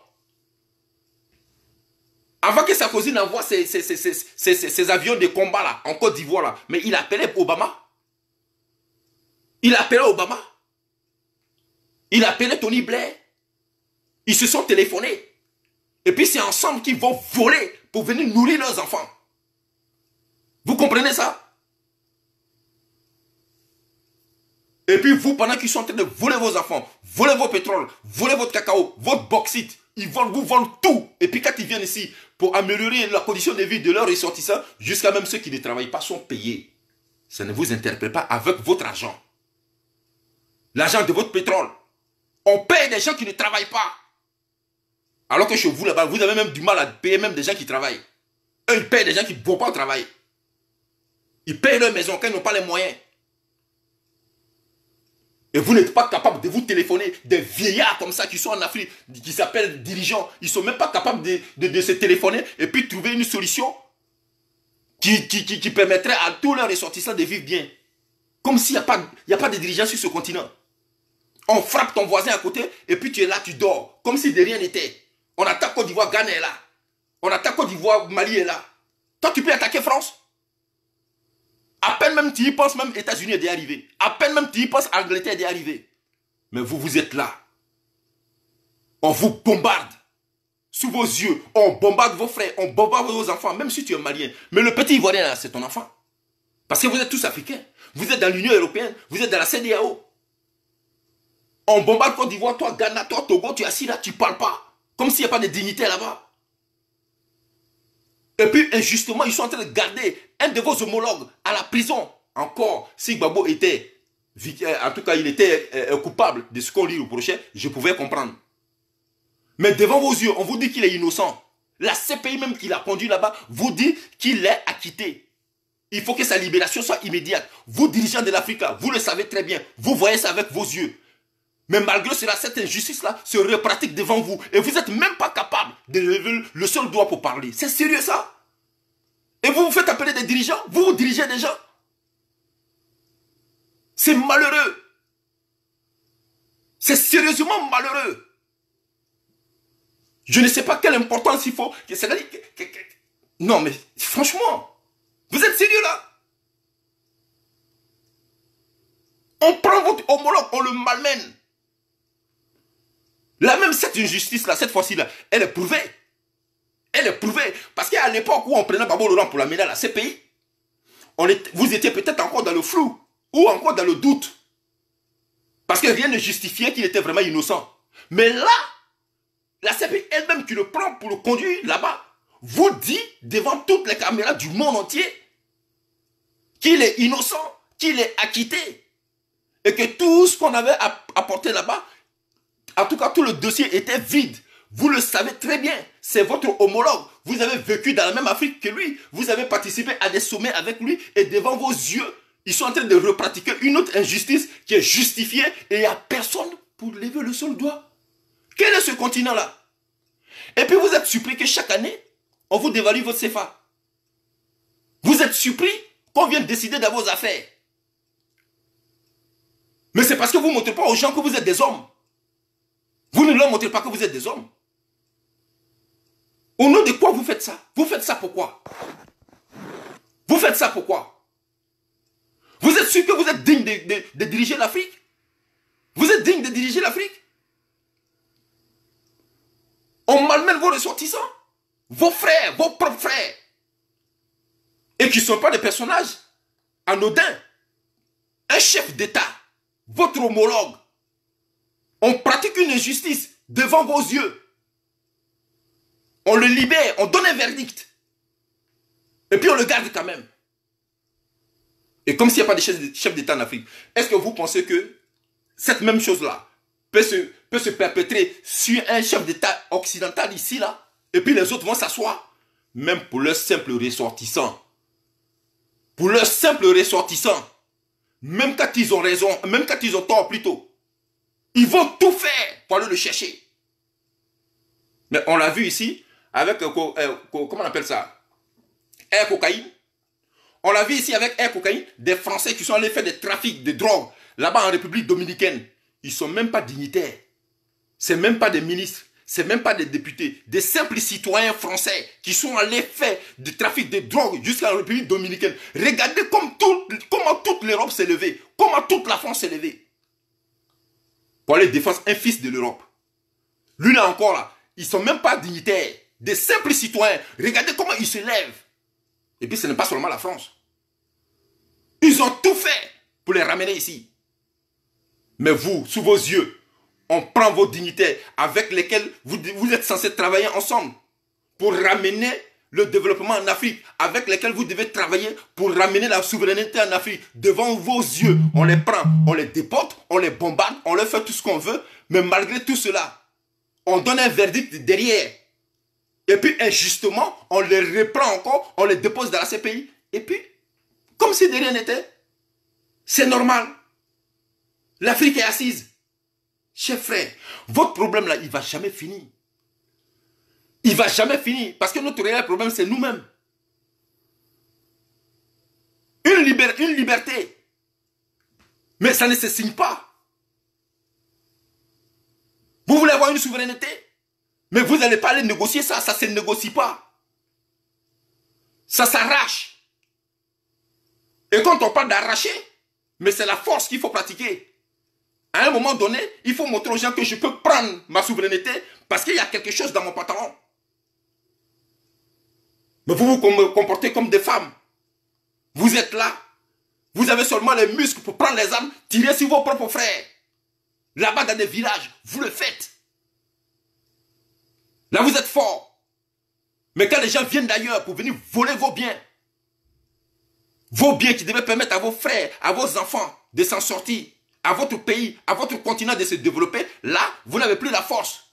Avant que Sarkozy n'envoie ses avions de combat là, en Côte d'Ivoire là, mais il appelait Obama. Il appelait Obama. Il appelait Tony Blair. Ils se sont téléphonés. Et puis c'est ensemble qu'ils vont voler pour venir nourrir leurs enfants. Vous comprenez ça? Et puis vous, pendant qu'ils sont en train de voler vos enfants, voler vos pétroles, voler votre cacao, votre bauxite, ils vous vendent tout. Et puis quand ils viennent ici pour améliorer la condition de vie de leurs ressortissants, jusqu'à même ceux qui ne travaillent pas sont payés. Ça ne vous interpelle pas avec votre argent. L'argent de votre pétrole. On paye des gens qui ne travaillent pas. Alors que chez vous là-bas, vous avez même du mal à payer même des gens qui travaillent. Eux, ils payent des gens qui ne vont pas au travail. Ils payent leur maison quand ils n'ont pas les moyens. Et vous n'êtes pas capable de vous téléphoner des vieillards comme ça qui sont en Afrique, qui s'appellent dirigeants. Ils ne sont même pas capables de se téléphoner et puis trouver une solution qui permettrait à tous leurs ressortissants de vivre bien. Comme s'il n'y a pas de dirigeants sur ce continent. On frappe ton voisin à côté et puis tu es là, tu dors. Comme si de rien n'était. On attaque Côte d'Ivoire, Ghana est là. On attaque Côte d'Ivoire, Mali est là. Toi, tu peux attaquer France. À peine même tu y penses, même États-Unis est déjà arrivé. À peine même tu y penses, Angleterre est déjà arrivé. Mais vous êtes là. On vous bombarde. Sous vos yeux. On bombarde vos frères. On bombarde vos enfants. Même si tu es malien. Mais le petit Ivoirien là, c'est ton enfant. Parce que vous êtes tous africains. Vous êtes dans l'Union européenne. Vous êtes dans la CEDEAO. On bombarde Côte d'Ivoire. Toi, Ghana, toi, Togo, tu es assis là, tu ne parles pas. Comme s'il n'y a pas de dignité là-bas. Et puis, injustement, ils sont en train de garder un de vos homologues à la prison. Encore, si Gbagbo était, en tout cas, il était coupable de ce qu'on lui reprochait, je pouvais comprendre. Mais devant vos yeux, on vous dit qu'il est innocent. La CPI même qui l'a conduit là-bas vous dit qu'il est acquitté. Il faut que sa libération soit immédiate. Vous, dirigeants de l'Afrique, vous le savez très bien. Vous voyez ça avec vos yeux. Mais malgré cela, cette injustice-là se repratique devant vous. Et vous n'êtes même pas capable de lever le seul doigt pour parler. C'est sérieux ça? Et vous vous faites appeler des dirigeants? Vous dirigez des gens? C'est malheureux. C'est sérieusement malheureux. Je ne sais pas quelle importance il faut. Non mais franchement, vous êtes sérieux là? On prend votre homologue, on le malmène. Là même cette injustice-là, cette fois-ci là, elle est prouvée. Elle est prouvée. Parce qu'à l'époque où on prenait Gbagbo Laurent pour l'amener à la CPI, vous étiez peut-être encore dans le flou ou encore dans le doute. Parce que rien ne justifiait qu'il était vraiment innocent. Mais là, la CPI elle-même qui le prend pour le conduire là-bas, vous dit devant toutes les caméras du monde entier qu'il est innocent, qu'il est acquitté. et que tout ce qu'on avait apporté là-bas, en tout cas tout le dossier était vide. Vous le savez très bien, c'est votre homologue. Vous avez vécu dans la même Afrique que lui. Vous avez participé à des sommets avec lui et devant vos yeux, ils sont en train de repratiquer une autre injustice qui est justifiée et il n'y a personne pour lever le seul doigt. Quel est ce continent-là? Et puis vous êtes surpris que chaque année, on vous dévalue votre CFA. Vous êtes surpris qu'on vienne décider de vos affaires. Mais c'est parce que vous ne montrez pas aux gens que vous êtes des hommes. Vous ne leur montrez pas que vous êtes des hommes. Au nom de quoi vous faites ça? Vous faites ça pourquoi? Vous faites ça pourquoi? Vous êtes sûr que vous êtes digne de diriger l'Afrique? Vous êtes digne de diriger l'Afrique? On malmène vos ressortissants, vos frères, vos propres frères. Et qui ne sont pas des personnages anodins. Un chef d'État, votre homologue. On pratique une injustice devant vos yeux. On le libère, on donne un verdict. Et puis on le garde quand même. Et comme s'il n'y a pas de chef d'État en Afrique, est-ce que vous pensez que cette même chose-là peut se perpétrer sur un chef d'État occidental ici, là, et puis les autres vont s'asseoir? Même pour leurs simples ressortissants. Pour leurs simples ressortissants. Même quand ils ont raison, même quand ils ont tort plutôt. Ils vont tout faire pour aller le chercher. Mais on l'a vu ici, avec, comment on appelle ça? Air cocaïne. On l'a vu ici avec Air cocaïne, des Français qui sont allés faire des trafics de drogue là-bas en République dominicaine. Ils ne sont même pas dignitaires. Ce n'est même pas des ministres. Ce n'est même pas des députés. Des simples citoyens français qui sont allés faire du trafic de drogue jusqu'à la République dominicaine. Regardez comment toute l'Europe s'est levée. Comment toute la France s'est levée. Pour aller défendre un fils de l'Europe. Lui là encore là, ils ne sont même pas dignitaires. Des simples citoyens. Regardez comment ils se lèvent. Et puis ce n'est pas seulement la France. Ils ont tout fait pour les ramener ici. Mais vous, sous vos yeux, on prend vos dignitaires avec lesquels vous êtes censés travailler ensemble pour ramener le développement en Afrique, avec lesquels vous devez travailler pour ramener la souveraineté en Afrique. Devant vos yeux, on les prend, on les déporte, on les bombarde, on leur fait tout ce qu'on veut. Mais malgré tout cela, on donne un verdict derrière. Et puis injustement, on les reprend encore, on les dépose dans la CPI. Et puis, comme si de rien n'était, c'est normal. L'Afrique est assise. Chers frères, votre problème là, il ne va jamais finir. Il ne va jamais finir. Parce que notre réel problème, c'est nous-mêmes. Une liberté. Mais ça ne se signe pas. Vous voulez avoir une souveraineté? Mais vous n'allez pas aller négocier ça. Ça ne se négocie pas. Ça s'arrache. Et quand on parle d'arracher, mais c'est la force qu'il faut pratiquer. À un moment donné, il faut montrer aux gens que je peux prendre ma souveraineté parce qu'il y a quelque chose dans mon pantalon. Mais vous vous comportez comme des femmes. Vous êtes là. Vous avez seulement les muscles pour prendre les armes, tirer sur vos propres frères. Là-bas dans des villages, vous le faites. Là, vous êtes forts. Mais quand les gens viennent d'ailleurs pour venir voler vos biens qui devaient permettre à vos frères, à vos enfants de s'en sortir, à votre pays, à votre continent de se développer, là, vous n'avez plus la force.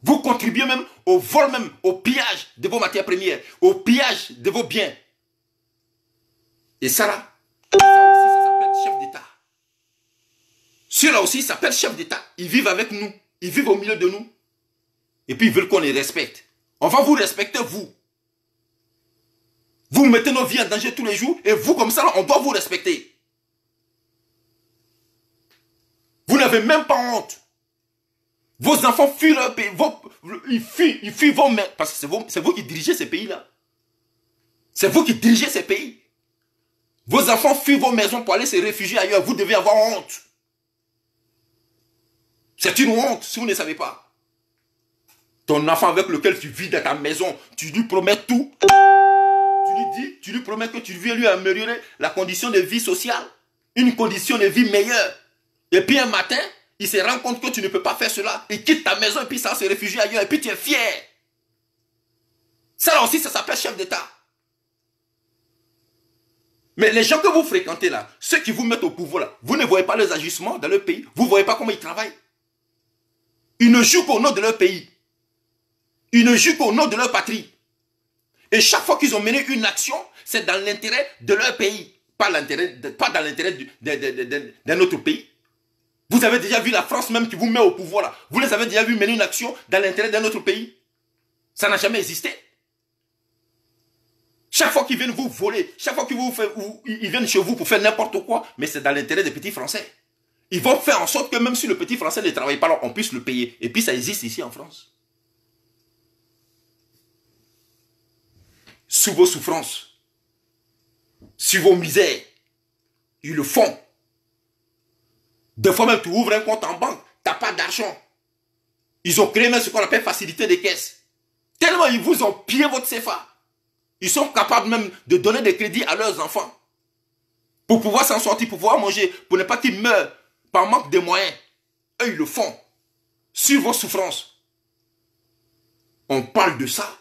Vous contribuez même au vol, même au pillage de vos matières premières, au pillage de vos biens. Et ça là, ça aussi, ça s'appelle chef d'État. Ceux-là aussi s'appellent chef d'État. Ils vivent avec nous, ils vivent au milieu de nous. Et puis ils veulent qu'on les respecte. On va vous respecter, vous. Vous mettez nos vies en danger tous les jours, et vous, comme ça, là, on doit vous respecter. Vous n'avez même pas honte. Vos enfants fuient leur pays. Ils fuient vos mères. Parce que c'est vous qui dirigez ces pays-là. C'est vous qui dirigez ces pays. Vos enfants fuient vos maisons pour aller se réfugier ailleurs. Vous devez avoir honte. C'est une honte si vous ne savez pas. Ton enfant avec lequel tu vis dans ta maison, tu lui promets tout. Tu lui promets que tu veux lui améliorer la condition de vie sociale. Une condition de vie meilleure. Et puis un matin, il se rend compte que tu ne peux pas faire cela. Il quitte ta maison et puis ça se réfugie ailleurs. Et puis tu es fier. Ça là aussi, ça s'appelle chef d'État. Mais les gens que vous fréquentez là, ceux qui vous mettent au pouvoir là, vous ne voyez pas leurs agissements dans leur pays. Vous ne voyez pas comment ils travaillent. Ils ne jouent qu'au nom de leur pays. Ils ne jouent qu'au nom de leur patrie. Et chaque fois qu'ils ont mené une action, c'est dans l'intérêt de leur pays. Pas dans l'intérêt d'un autre pays. Vous avez déjà vu la France même qui vous met au pouvoir là. Vous les avez déjà vu mener une action dans l'intérêt d'un autre pays. Ça n'a jamais existé. Chaque fois qu'ils viennent vous voler, chaque fois qu'ils viennent chez vous pour faire n'importe quoi, mais c'est dans l'intérêt des petits Français. Ils vont faire en sorte que même si le petit Français ne travaille pas là, on puisse le payer. Et puis ça existe ici en France. Sous vos souffrances, sur vos misères, ils le font. Des fois même tu ouvres un compte en banque, tu n'as pas d'argent. Ils ont créé même ce qu'on appelle facilité des caisses. Tellement ils vous ont pillé votre CFA. Ils sont capables même de donner des crédits à leurs enfants. Pour pouvoir s'en sortir, pour pouvoir manger, pour ne pas qu'ils meurent par manque de moyens. Eux, ils le font. Sur vos souffrances. On parle de ça.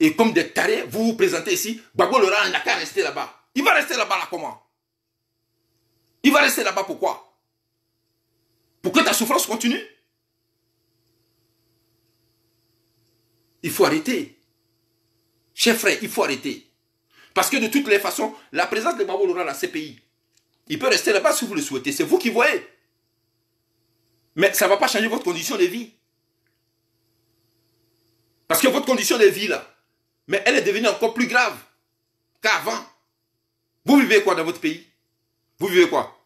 Et comme des tarés, vous vous présentez ici. Gbagbo le Roi n'a qu'à rester là-bas. Il va rester là-bas là comment? Il va rester là-bas pourquoi? Pour que ta souffrance continue? Il faut arrêter. Chers frères, il faut arrêter. Parce que de toutes les façons, la présence de Gbagbo le Roi dans ces pays, il peut rester là-bas si vous le souhaitez. C'est vous qui voyez. Mais ça ne va pas changer votre condition de vie. Parce que votre condition de vie, là, mais elle est devenue encore plus grave qu'avant. Vous vivez quoi dans votre pays? Vous vivez quoi?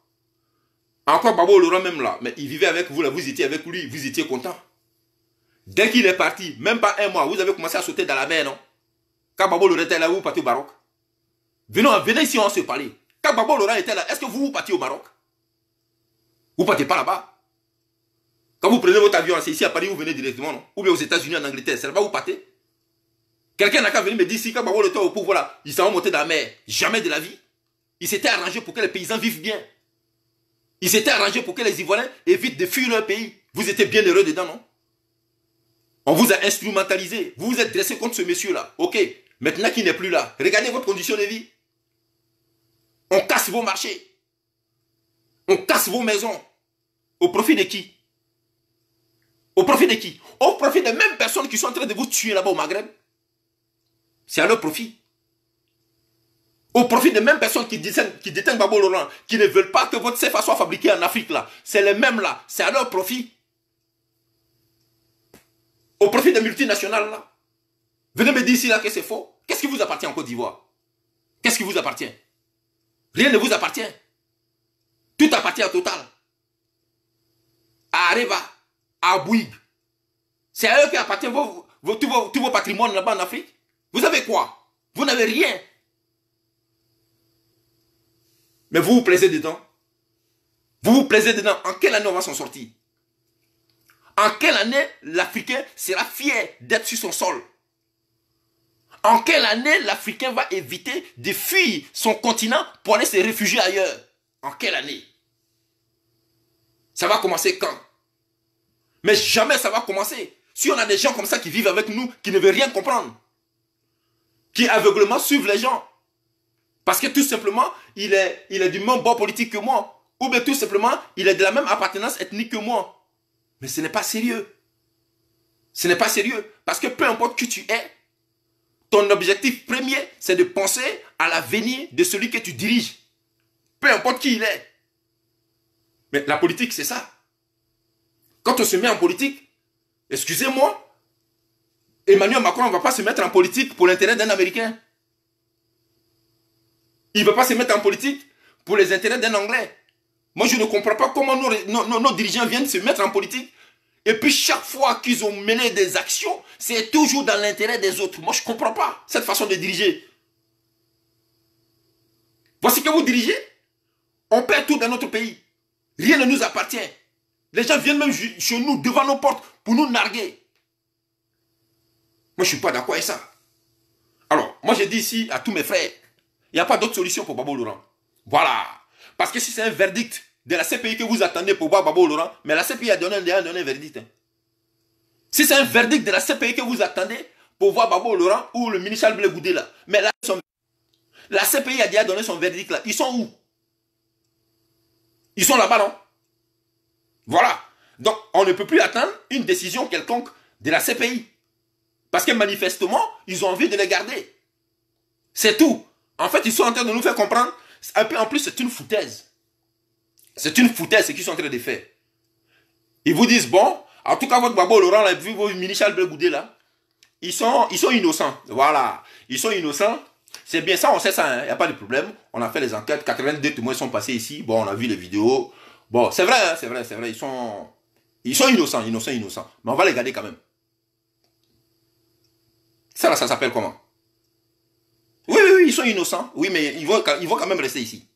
Encore Gbagbo le Roi même là, mais il vivait avec vous, là, vous étiez avec lui, vous étiez content. Dès qu'il est parti, même pas un mois, vous avez commencé à sauter dans la mer, non? Quand Gbagbo le Roi était là, vous partez au Maroc. Venez ici, on se parler. Quand Gbagbo le Roi était là, est-ce que vous partiez au Maroc? Vous ne partez pas là-bas. Quand vous prenez votre avion, c'est ici à Paris, vous venez directement, non? Ou bien aux États-Unis, en Angleterre, c'est là-bas où vous partez? Quelqu'un n'a qu'à venir me dire si quand Gbagbo était au pouvoir là, ils s'en vont monter dans la mer. Jamais de la vie. Il s'était arrangé pour que les paysans vivent bien. Il s'était arrangé pour que les Ivoiriens évitent de fuir leur pays. Vous étiez bien heureux dedans, non? On vous a instrumentalisé. Vous vous êtes dressé contre ce monsieur-là. Ok. Maintenant qu'il n'est plus là, regardez votre condition de vie. On casse vos marchés. On casse vos maisons. Au profit de qui? Au profit de qui? Au profit des mêmes personnes qui sont en train de vous tuer là-bas au Maghreb. C'est à leur profit. Au profit des mêmes personnes qui détiennent Gbagbo le Roi, qui ne veulent pas que votre CFA soit fabriqué en Afrique là. C'est les mêmes là. C'est à leur profit. Au profit des multinationales là. Venez me dire ici là que c'est faux. Qu'est-ce qui vous appartient en Côte d'Ivoire? Qu'est-ce qui vous appartient? Rien ne vous appartient. Tout appartient à Total. À Areva. À Bouygues. C'est à eux qui appartiennent tous vos patrimoines là-bas en Afrique. Vous avez quoi? Vous n'avez rien. Mais vous vous plaisez dedans. Vous vous plaisez dedans. En quelle année on va s'en sortir? En quelle année l'Africain sera fier d'être sur son sol? En quelle année l'Africain va éviter de fuir son continent pour aller se réfugier ailleurs? En quelle année? Ça va commencer quand? Mais jamais ça va commencer. Si on a des gens comme ça qui vivent avec nous, qui ne veulent rien comprendre, qui aveuglement suivent les gens, parce que tout simplement, il est du même bord politique que moi, ou bien tout simplement, il est de la même appartenance ethnique que moi. Mais ce n'est pas sérieux. Ce n'est pas sérieux. Parce que peu importe qui tu es, ton objectif premier, c'est de penser à l'avenir de celui que tu diriges. Peu importe qui il est. Mais la politique, c'est ça. Quand on se met en politique, excusez-moi, Emmanuel Macron ne va pas se mettre en politique pour l'intérêt d'un Américain. Il ne va pas se mettre en politique pour les intérêts d'un Anglais. Moi, je ne comprends pas comment nos dirigeants viennent se mettre en politique. Et puis, chaque fois qu'ils ont mené des actions, c'est toujours dans l'intérêt des autres. Moi, je ne comprends pas cette façon de diriger. Voici que vous dirigez. On perd tout dans notre pays. Rien ne nous appartient. Les gens viennent même chez nous, devant nos portes, pour nous narguer. Moi, je ne suis pas d'accord avec ça. Alors, moi, je dis ici à tous mes frères, il n'y a pas d'autre solution pour Gbagbo le Roi. Voilà. Parce que si c'est un verdict de la CPI que vous attendez pour voir Gbagbo le Roi, mais la CPI a donné un verdict. Hein. Si c'est un verdict de la CPI que vous attendez pour voir Gbagbo le Roi ou le ministre Blé Goudé là, mais là, La CPI a déjà donné son verdict là. Ils sont où? Ils sont là-bas, non? Voilà. Donc, on ne peut plus attendre une décision quelconque de la CPI. Parce que manifestement, ils ont envie de les garder. C'est tout. En fait, ils sont en train de nous faire comprendre. Et puis, en plus, c'est une foutaise. C'est une foutaise ce qu'ils sont en train de faire. Ils vous disent, bon, en tout cas, votre Babo Laurent, là, vu vos mini-chals bleu goudé, là, ils sont innocents. Voilà. Ils sont innocents. C'est bien ça, on sait ça, il n'y a pas de problème. On a fait les enquêtes, 82 témoins sont passés ici. Bon, on a vu les vidéos. Bon, c'est vrai, hein, c'est vrai. Ils sont innocents. Mais on va les garder quand même. Ça, là, ça s'appelle comment? Oui, ils sont innocents. Oui, mais ils vont quand même rester ici.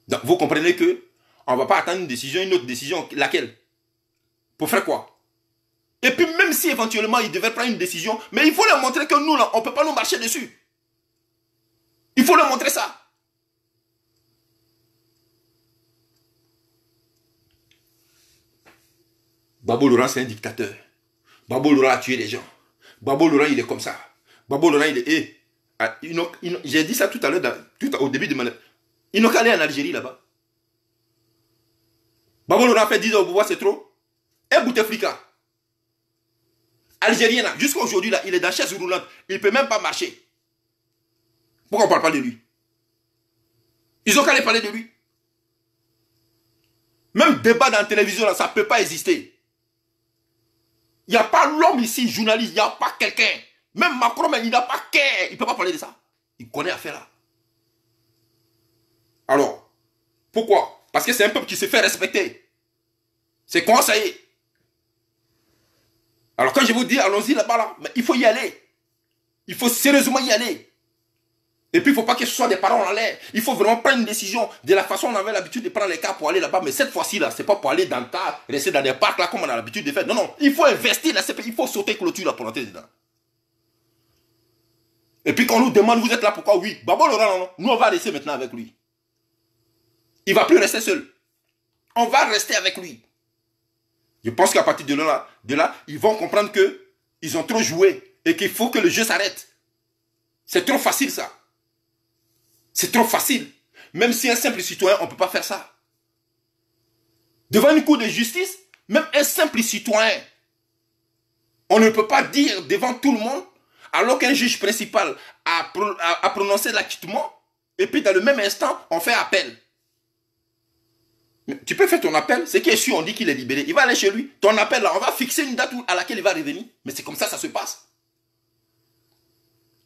Donc, vous comprenez que on ne va pas attendre une autre décision. Laquelle? Pour faire quoi? Et puis, même si éventuellement ils devaient prendre une décision, mais il faut leur montrer que nous, là, on ne peut pas nous marcher dessus. Il faut leur montrer ça. Babo Laurent, c'est un dictateur. Babo Laurent a tué les gens. Babo Laurent, il est comme ça. Babo Laurent, il est... j'ai dit ça tout à l'heure, au début de ma... Ils n'ont qu'à aller en Algérie, là-bas. Babo Laurent a fait 10 ans au pouvoir, c'est trop. Et Bouteflika, Algérien, là, jusqu'à aujourd'hui, là, il est dans la chaise roulante. Il ne peut même pas marcher. Pourquoi on ne parle pas de lui? Ils ont qu'à aller parler de lui. Même débat dans la télévision, là, ça ne peut pas exister. Il n'y a pas l'homme ici, journaliste, il n'y a pas quelqu'un. Même Macron, il n'a pas qu'un. Il ne peut pas parler de ça. Il connaît affaire là. Alors, pourquoi? Parce que c'est un peuple qui se fait respecter. C'est quoi ça y est? Alors quand je vous dis, allons-y là-bas, là, mais il faut y aller. Il faut sérieusement y aller. Et puis il ne faut pas que ce soit des paroles en l'air. Il faut vraiment prendre une décision de la façon dont on avait l'habitude de prendre les cas pour aller là-bas. Mais cette fois-ci, là, c'est pas pour aller dans le tas, rester dans des parcs là comme on a l'habitude de faire. Non, il faut investir là, il faut sauter clôture là pour entrer dedans. Et puis quand on nous demande, vous êtes là pourquoi? Oui, Babo Laurent, non, nous on va rester maintenant avec lui. Il ne va plus rester seul. On va rester avec lui. Je pense qu'à partir de là, ils vont comprendre qu'ils ont trop joué et qu'il faut que le jeu s'arrête. C'est trop facile ça. C'est trop facile. Même si un simple citoyen, on ne peut pas faire ça. Devant une cour de justice, même un simple citoyen, on ne peut pas dire devant tout le monde, alors qu'un juge principal a prononcé l'acquittement, et puis dans le même instant, on fait appel. Tu peux faire ton appel, c'est qui est sûr, on dit qu'il est libéré. Il va aller chez lui. Ton appel là, on va fixer une date à laquelle il va revenir. Mais c'est comme ça se passe.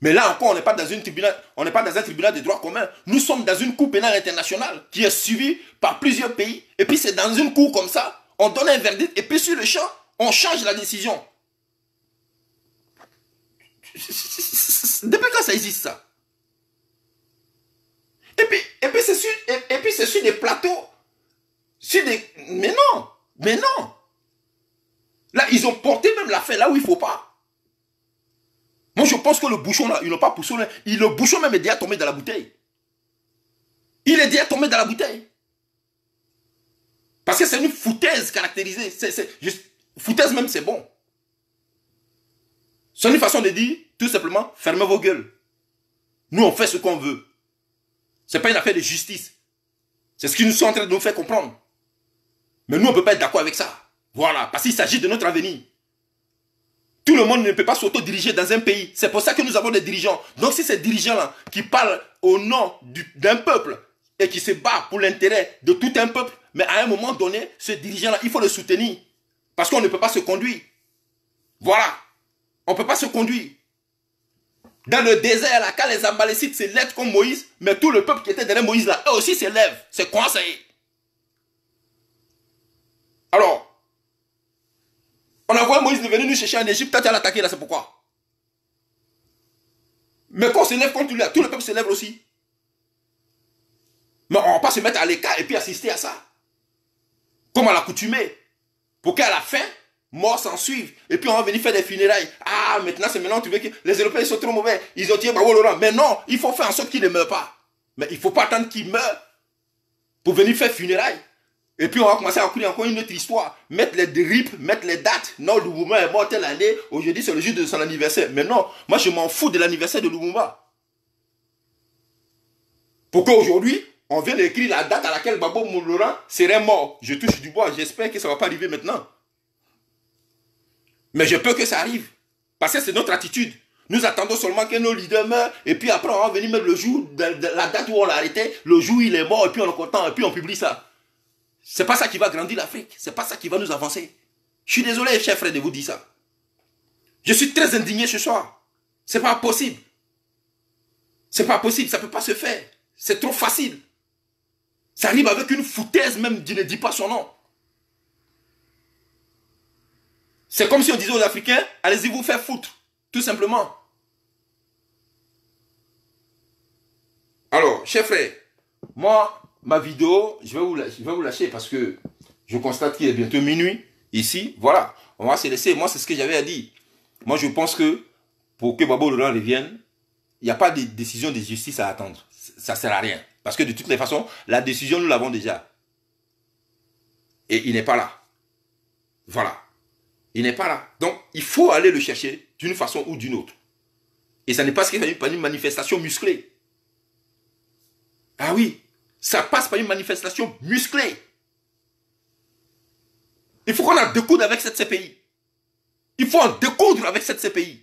Mais là encore, on n'est pas dans un tribunal de droit commun. Nous sommes dans une cour pénale internationale qui est suivie par plusieurs pays. Et puis c'est dans une cour comme ça, on donne un verdict et puis sur le champ, on change la décision. Depuis quand ça existe ça? Et puis c'est sur des plateaux. Mais non. Là, ils ont porté même l'affaire là où il ne faut pas. Moi, je pense que le bouchon là, ils n'ont pas poussé. Le bouchon même est déjà tombé dans la bouteille. Il est déjà tombé dans la bouteille. Parce que c'est une foutaise caractérisée. Foutaise même, c'est bon. C'est une façon de dire, tout simplement, fermez vos gueules. Nous, on fait ce qu'on veut. Ce n'est pas une affaire de justice. C'est ce qu'ils nous sont en train de nous faire comprendre. Mais nous, on ne peut pas être d'accord avec ça. Voilà, parce qu'il s'agit de notre avenir. Tout le monde ne peut pas s'auto-diriger dans un pays. C'est pour ça que nous avons des dirigeants. Donc si ces dirigeants-là qui parlent au nom d'un peuple et qui se bat pour l'intérêt de tout un peuple, mais à un moment donné, ce dirigeant-là, il faut le soutenir. Parce qu'on ne peut pas se conduire. Voilà. On ne peut pas se conduire. Dans le désert, là, quand les Amalécites se lèvent comme Moïse, mais tout le peuple qui était derrière Moïse, là, eux aussi se lèvent. C'est quoi ça? Alors, on a envoyé Moïse de venir nous chercher en Égypte, tu as l'attaqué là, c'est pourquoi? Mais quand on se lève contre lui, tout le peuple se lève aussi. Mais on ne va pas se mettre à l'écart et puis assister à ça. Comme à l'accoutumée. Pour qu'à la fin, mort s'en suive. Et puis on va venir faire des funérailles. Ah, maintenant tu veux que les Européens sont trop mauvais. Ils ont tué Babo Laurent. Mais non, il faut faire en sorte qu'il ne meure pas. Mais il ne faut pas attendre qu'il meure pour venir faire funérailles. Et puis on va commencer à écouter encore une autre histoire. Mettre les dripes, mettre les dates. Non, Lumumba est mort telle année. Aujourd'hui c'est le jour de son anniversaire. Mais non, moi je m'en fous de l'anniversaire de Lumumba. Pour qu'aujourd'hui, on vienne écrire la date à laquelle Gbagbo Laurent serait mort. Je touche du bois, j'espère que ça ne va pas arriver maintenant. Mais je peux que ça arrive. Parce que c'est notre attitude. Nous attendons seulement que nos leaders meurent, et puis après on va venir mettre le jour, la date où on l'a arrêté, le jour où il est mort, et puis on est content, et puis on publie ça. C'est pas ça qui va grandir l'Afrique. C'est pas ça qui va nous avancer. Je suis désolé, cher frère, de vous dire ça. Je suis très indigné ce soir. C'est pas possible. C'est pas possible, ça peut pas se faire. C'est trop facile. Ça arrive avec une foutaise même, je ne dis pas son nom. C'est comme si on disait aux Africains, allez-y vous faire foutre. Tout simplement. Alors, chers frères, moi, ma vidéo, je vais vous lâcher parce que je constate qu'il est bientôt minuit ici. Voilà, on va se laisser. Moi, c'est ce que j'avais à dire. Moi, je pense que pour que Gbagbo Laurent revienne, il n'y a pas de décision de justice à attendre. Ça ne sert à rien. Parce que de toutes les façons, la décision, nous l'avons déjà. Et il n'est pas là. Voilà. Il n'est pas là. Donc, il faut aller le chercher d'une façon ou d'une autre. Et ça n'est pas par une manifestation musclée. Ah oui, ça passe par une manifestation musclée. Il faut qu'on en découdre avec cette CPI. Il faut en découdre avec cette CPI.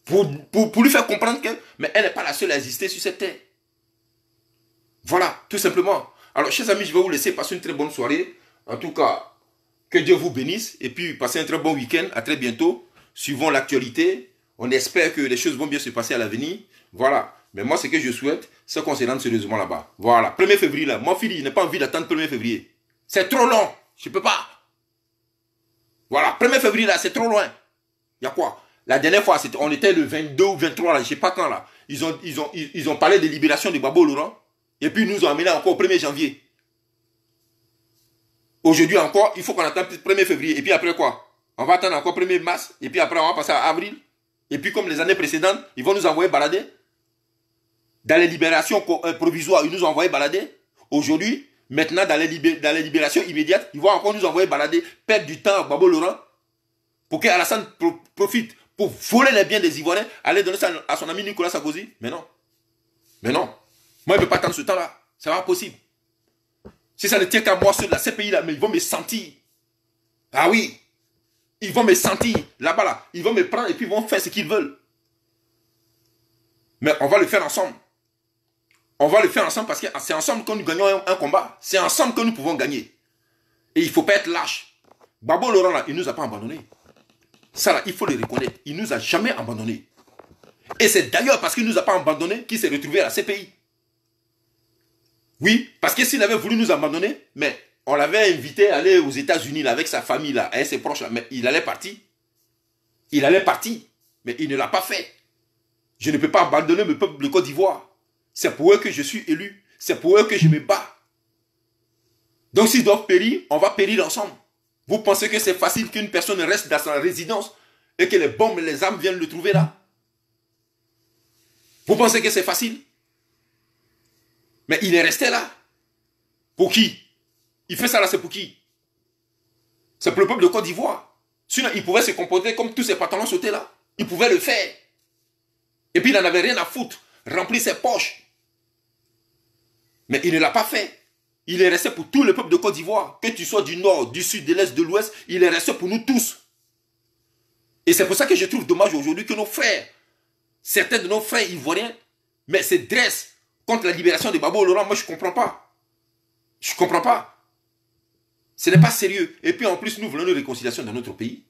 Pour lui faire comprendre que mais elle n'est pas la seule à exister sur cette terre. Voilà, tout simplement. Alors, chers amis, je vais vous laisser passer une très bonne soirée. En tout cas, que Dieu vous bénisse. Et puis, passez un très bon week-end. À très bientôt. Suivons l'actualité. On espère que les choses vont bien se passer à l'avenir. Voilà. Mais moi, ce que je souhaite, c'est qu'on se rende sérieusement là-bas. Voilà. 1er février, là. Moi, Philippe, je n'ai pas envie d'attendre 1er février. C'est trop long. Je ne peux pas. Voilà. 1er février, là, c'est trop loin. Il y a quoi? La dernière fois, on était le 22 ou 23, là. Je ne sais pas quand, là. Ils ont parlé de libération de Gbagbo Laurent. Et puis, ils nous ont amené encore au 1er janvier. Aujourd'hui encore, il faut qu'on attende 1er février. Et puis après quoi? On va attendre encore 1er mars. Et puis après, on va passer à avril. Et puis comme les années précédentes, ils vont nous envoyer balader. Dans les libérations provisoires, ils nous ont envoyé balader. Aujourd'hui, maintenant, dans les libérations immédiates, ils vont encore nous envoyer balader, perdre du temps à Gbagbo Laurent. Pour qu'Alassane profite pour voler les biens des Ivoiriens, aller donner ça à son ami Nicolas Sarkozy. Mais non. Mais non. Moi, je ne peux pas attendre ce temps-là. C'est pas possible. Si ça ne tient qu'à moi, ceux de la CPI là, mais ils vont me sentir. Ah oui. Ils vont me sentir. Là-bas là. Ils vont me prendre et puis ils vont faire ce qu'ils veulent. Mais on va le faire ensemble. On va le faire ensemble parce que c'est ensemble que nous gagnons un combat. C'est ensemble que nous pouvons gagner. Et il ne faut pas être lâche. Gbagbo Laurent là, il ne nous a pas abandonnés. Ça là, il faut le reconnaître. Il ne nous a jamais abandonnés. Et c'est d'ailleurs parce qu'il ne nous a pas abandonnés qu'il s'est retrouvé à la CPI. Oui, parce que s'il avait voulu nous abandonner, mais on l'avait invité à aller aux États-Unis avec sa famille, là, avec ses proches, là, mais il allait partir. Il allait partir, mais il ne l'a pas fait. Je ne peux pas abandonner le peuple de Côte d'Ivoire. C'est pour eux que je suis élu. C'est pour eux que je me bats. Donc s'ils doivent périr, on va périr ensemble. Vous pensez que c'est facile qu'une personne reste dans sa résidence et que les bombes et les armes viennent le trouver là? Vous pensez que c'est facile? Mais il est resté là. Pour qui? Il fait ça là, c'est pour qui? C'est pour le peuple de Côte d'Ivoire. Sinon, il pouvait se comporter comme tous ses pantalons sautés là. Il pouvait le faire. Et puis, il n'en avait rien à foutre. Remplir ses poches. Mais il ne l'a pas fait. Il est resté pour tout le peuple de Côte d'Ivoire. Que tu sois du nord, du sud, de l'est, de l'ouest, il est resté pour nous tous. Et c'est pour ça que je trouve dommage aujourd'hui que nos frères, certains de nos frères ivoiriens, mais se dressent contre la libération de Gbagbo Laurent. Moi, je ne comprends pas. Je ne comprends pas. Ce n'est pas sérieux. Et puis, en plus, nous voulons une réconciliation dans notre pays.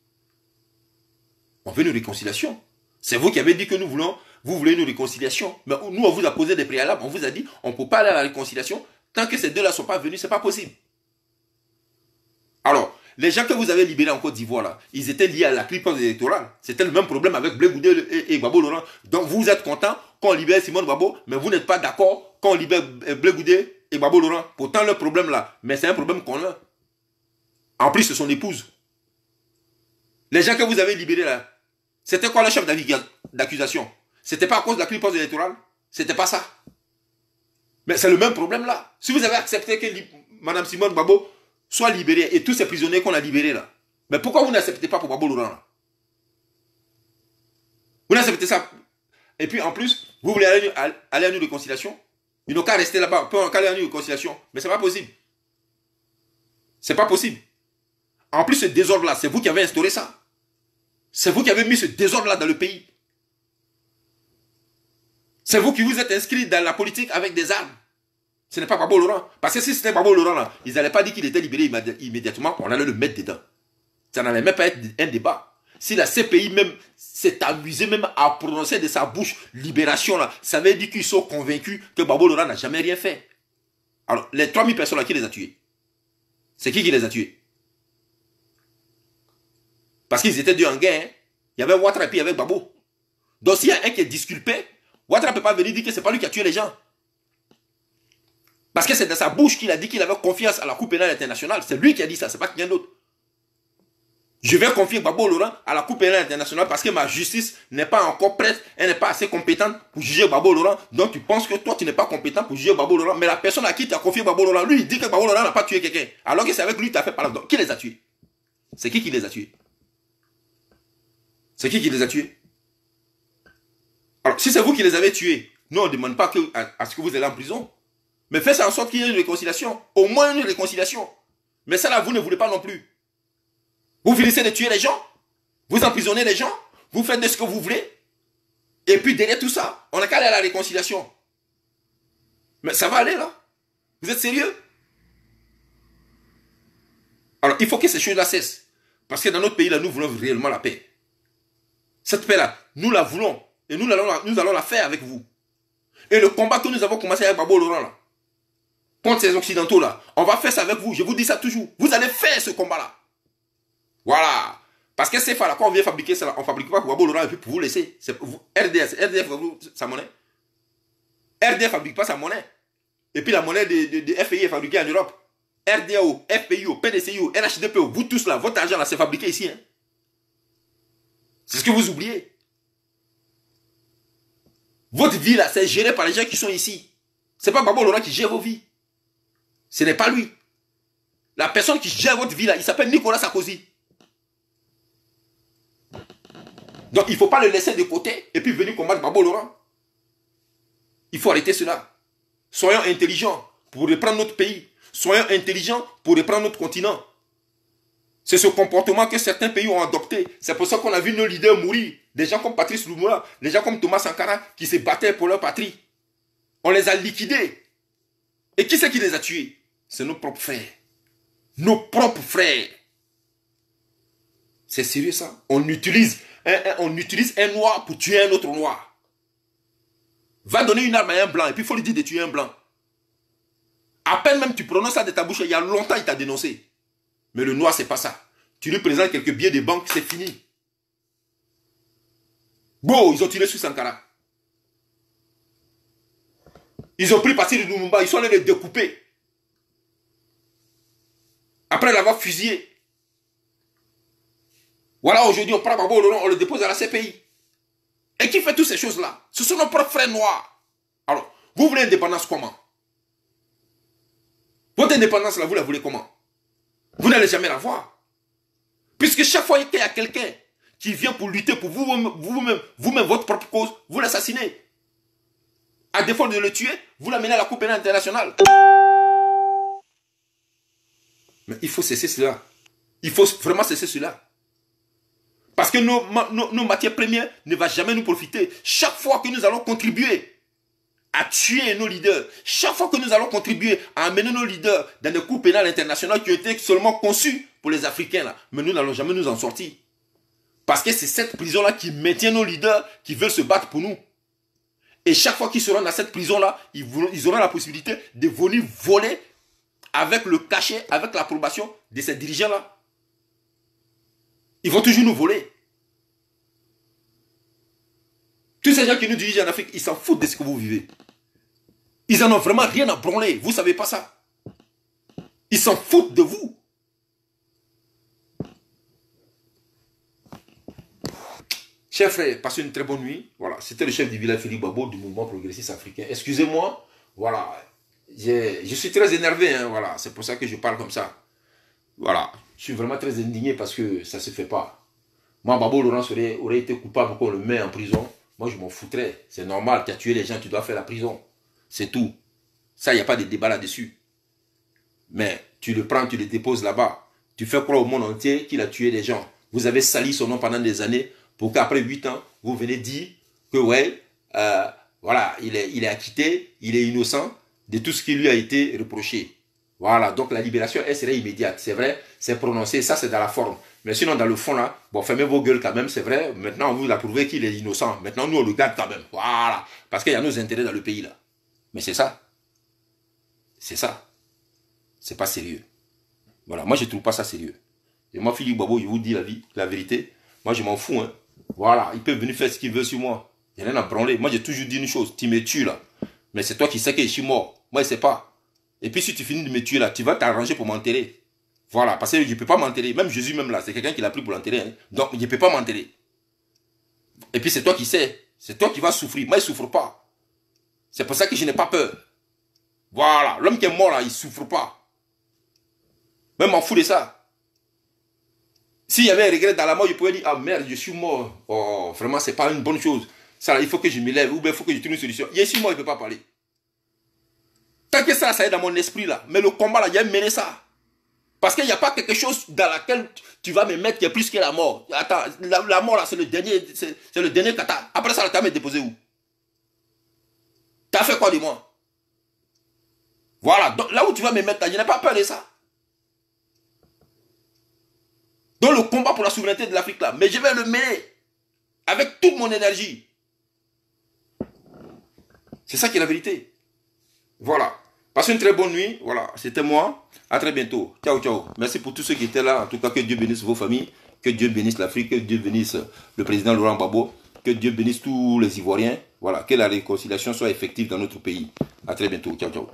On veut une réconciliation. C'est vous qui avez dit que vous voulez une réconciliation. Mais nous, on vous a posé des préalables. On vous a dit, on ne peut pas aller à la réconciliation. Tant que ces deux-là ne sont pas venus, ce n'est pas possible. Alors, les gens que vous avez libérés en Côte d'Ivoire, là, ils étaient liés à la clipance électorale. C'était le même problème avec Blé Goudé et Gbagbo Laurent. Donc, vous êtes content qu'on libère Simone Gbagbo, mais vous n'êtes pas d'accord qu'on libère Blé Goudé et Gbagbo Laurent. Pourtant, le problème là, mais c'est un problème qu'on a. En plus, c'est son épouse. Les gens que vous avez libérés là, c'était quoi le chef d'accusation? C'était pas à cause de la clipance électorale? C'était pas ça. Mais c'est le même problème là. Si vous avez accepté que Mme Simone Gbagbo soit libérée et tous ces prisonniers qu'on a libérés là, mais pourquoi vous n'acceptez pas pour Gbagbo Laurent là? Vous n'acceptez ça? Et puis en plus, vous voulez aller à une réconciliation? Ils n'ont qu'à rester là-bas, peu qu'à aller en réconciliation. Mais c'est pas possible. C'est pas possible. En plus, ce désordre-là, c'est vous qui avez instauré ça. C'est vous qui avez mis ce désordre-là dans le pays. C'est vous qui vous êtes inscrit dans la politique avec des armes. Ce n'est pas Gbagbo Laurent. Parce que si c'était Gbagbo Laurent, là, ils n'allaient pas dire qu'il était libéré immédiatement, on allait le mettre dedans. Ça n'allait même pas être un débat. Si la CPI même s'est amusée même à prononcer de sa bouche libération, là, ça veut dire qu'ils sont convaincus que Gbagbo Laurent n'a jamais rien fait. Alors, les 3000 personnes là, qui les a tués? C'est qui les a tués? Parce qu'ils étaient deux en guerre. Hein. Il y avait Ouattara et puis il y avait Gbagbo. Donc s'il y a un qui est disculpé, Ouattara ne peut pas venir dire que ce n'est pas lui qui a tué les gens. Parce que c'est dans sa bouche qu'il a dit qu'il avait confiance à la Cour pénale internationale. C'est lui qui a dit ça, ce n'est pas quelqu'un d'autre. Je vais confier Gbagbo Laurent à la Cour pénale internationale parce que ma justice n'est pas encore prête, elle n'est pas assez compétente pour juger Gbagbo Laurent. Donc tu penses que toi tu n'es pas compétent pour juger Gbagbo Laurent. Mais la personne à qui tu as confié Gbagbo Laurent, lui il dit que Gbagbo Laurent n'a pas tué quelqu'un. Alors que c'est avec lui que tu as fait parler. Donc qui les a tués? C'est qui les a tués? C'est qui les a tués? Alors si c'est vous qui les avez tués, nous on ne demande pas à ce que vous allez en prison. Mais faites en sorte qu'il y ait une réconciliation. Au moins une réconciliation. Mais ça là vous ne voulez pas non plus. Vous finissez de tuer les gens, vous emprisonnez les gens, vous faites de ce que vous voulez, et puis derrière tout ça, on n'a qu'à aller à la réconciliation. Mais ça va aller là? Vous êtes sérieux? Alors il faut que ces choses-là cessent. Parce que dans notre pays là, nous voulons réellement la paix. Cette paix-là, nous la voulons, et nous allons la faire avec vous. Et le combat que nous avons commencé avec Gbagbo Laurent là, contre ces Occidentaux là, on va faire ça avec vous, je vous dis ça toujours. Vous allez faire ce combat-là. Voilà. Parce que c'est là, quand on vient fabriquer ça, on ne fabrique pas pour Gbagbo Laurent et puis pour vous laisser. RDF fabrique sa monnaie. RDF ne fabrique pas sa monnaie. Et puis la monnaie de FPI est fabriquée en Europe. RDAO, FPIO, PDCIO, NHDPO, vous tous là, votre argent là, c'est fabriqué ici. Hein. C'est ce que vous oubliez. Votre vie là, c'est géré par les gens qui sont ici. Ce n'est pas Gbagbo Laurent qui gère vos vies. Ce n'est pas lui. La personne qui gère votre vie là, il s'appelle Nicolas Sarkozy. Donc il ne faut pas le laisser de côté et puis venir combattre Gbagbo Laurent. Il faut arrêter cela. Soyons intelligents pour reprendre notre pays. Soyons intelligents pour reprendre notre continent. C'est ce comportement que certains pays ont adopté. C'est pour ça qu'on a vu nos leaders mourir. Des gens comme Patrice Lumumba, des gens comme Thomas Sankara qui se battaient pour leur patrie. On les a liquidés. Et qui c'est qui les a tués? C'est nos propres frères. Nos propres frères. C'est sérieux ça? On utilise un noir pour tuer un autre noir. Va donner une arme à un blanc et puis il faut lui dire de tuer un blanc. À peine même tu prononces ça de ta bouche, il y a longtemps il t'a dénoncé. Mais le noir c'est pas ça. Tu lui présentes quelques billets de banque, c'est fini. Bon, ils ont tiré sur Sankara. Ils ont pris parti de Lumumba, ils sont allés les découper. Après l'avoir fusillé. Voilà, aujourd'hui, on prend Gbagbo Laurent, on le dépose à la CPI. Et qui fait toutes ces choses-là? Ce sont nos propres frères noirs. Alors, vous voulez l'indépendance comment? Votre indépendance, là, vous la voulez comment? Vous n'allez jamais la voir. Puisque chaque fois qu'il y a quelqu'un qui vient pour lutter pour vous-même, votre propre cause, vous l'assassinez. À défaut de le tuer, vous l'amenez à la Cour pénale internationale. Mais il faut cesser cela. Il faut vraiment cesser cela. Parce que nos matières premières ne vont jamais nous profiter. Chaque fois que nous allons contribuer à tuer nos leaders, chaque fois que nous allons contribuer à amener nos leaders dans des cours pénales internationales qui ont été seulement conçus pour les Africains, là, mais nous n'allons jamais nous en sortir. Parce que c'est cette prison-là qui maintient nos leaders qui veulent se battre pour nous. Et chaque fois qu'ils seront dans cette prison-là, ils auront la possibilité de venir voler avec le cachet, avec l'approbation de ces dirigeants-là. Ils vont toujours nous voler. Tous ces gens qui nous dirigent en Afrique, ils s'en foutent de ce que vous vivez. Ils n'en ont vraiment rien à branler. Vous ne savez pas ça. Ils s'en foutent de vous. Chers frères, passez une très bonne nuit. Voilà, c'était le chef du village Félix Gbagbo du mouvement progressiste africain. Excusez-moi, voilà, je suis très énervé, hein, voilà, c'est pour ça que je parle comme ça. Voilà, je suis vraiment très indigné parce que ça ne se fait pas. Moi, Gbagbo Laurent aurait été coupable qu'on le met en prison. Moi, je m'en foutrais. C'est normal, tu as tué les gens, tu dois faire la prison. C'est tout. Ça, il n'y a pas de débat là-dessus. Mais tu le prends, tu le déposes là-bas. Tu fais croire au monde entier qu'il a tué des gens. Vous avez sali son nom pendant des années pour qu'après 8 ans, vous venez dire que ouais, voilà, il est acquitté, il est innocent de tout ce qui lui a été reproché. Voilà, donc la libération, elle serait immédiate. C'est vrai, c'est prononcé, ça c'est dans la forme. Mais sinon, dans le fond là, bon, fermez vos gueules quand même, c'est vrai. Maintenant, on vous a prouvé qu'il est innocent. Maintenant, nous, on le garde quand même. Voilà, parce qu'il y a nos intérêts dans le pays là. Mais c'est ça. C'est ça. C'est pas sérieux. Voilà, moi je trouve pas ça sérieux. Et moi, Philippe Babo, je vous dis la vérité. Moi, je m'en fous. Hein. Voilà, il peut venir faire ce qu'il veut sur moi. Il n'y a rien à branler. Moi, j'ai toujours dit une chose. Tu me tues là. Mais c'est toi qui sais que je suis mort. Moi, je sais pas. Et puis, si tu finis de me tuer là, tu vas t'arranger pour m'enterrer. Voilà, parce que je ne peux pas m'enterrer. Même Jésus, même là, c'est quelqu'un qui l'a pris pour l'enterrer. Hein. Donc, je ne peux pas m'enterrer. Et puis, c'est toi qui sais. C'est toi qui vas souffrir. Moi, je ne souffre pas. C'est pour ça que je n'ai pas peur. Voilà, l'homme qui est mort là, il ne souffre pas. Même m'en fous de ça. S'il y avait un regret dans la mort, je pouvais dire, ah merde, je suis mort. Oh, vraiment, c'est pas une bonne chose. Ça, là, il faut que je me lève, ou bien il faut que je trouve une solution. Je suis mort, il ne peut pas parler. Tant que ça est dans mon esprit là. Mais le combat là, j'ai mené ça. Parce qu'il n'y a pas quelque chose dans laquelle tu vas me mettre qui est plus que la mort. Attends, la mort là, c'est le dernier kata. Après ça, tu vas me déposer où? Tu as fait quoi de moi? Voilà, donc là où tu vas me mettre là, je n'ai pas peur de ça. Donc le combat pour la souveraineté de l'Afrique là, mais je vais le mener avec toute mon énergie. C'est ça qui est la vérité. Voilà. Passez une très bonne nuit. Voilà, c'était moi. À très bientôt. Ciao, ciao. Merci pour tous ceux qui étaient là. En tout cas, que Dieu bénisse vos familles. Que Dieu bénisse l'Afrique. Que Dieu bénisse le président Laurent Gbagbo. Que Dieu bénisse tous les Ivoiriens. Voilà, que la réconciliation soit effective dans notre pays. À très bientôt. Ciao, ciao.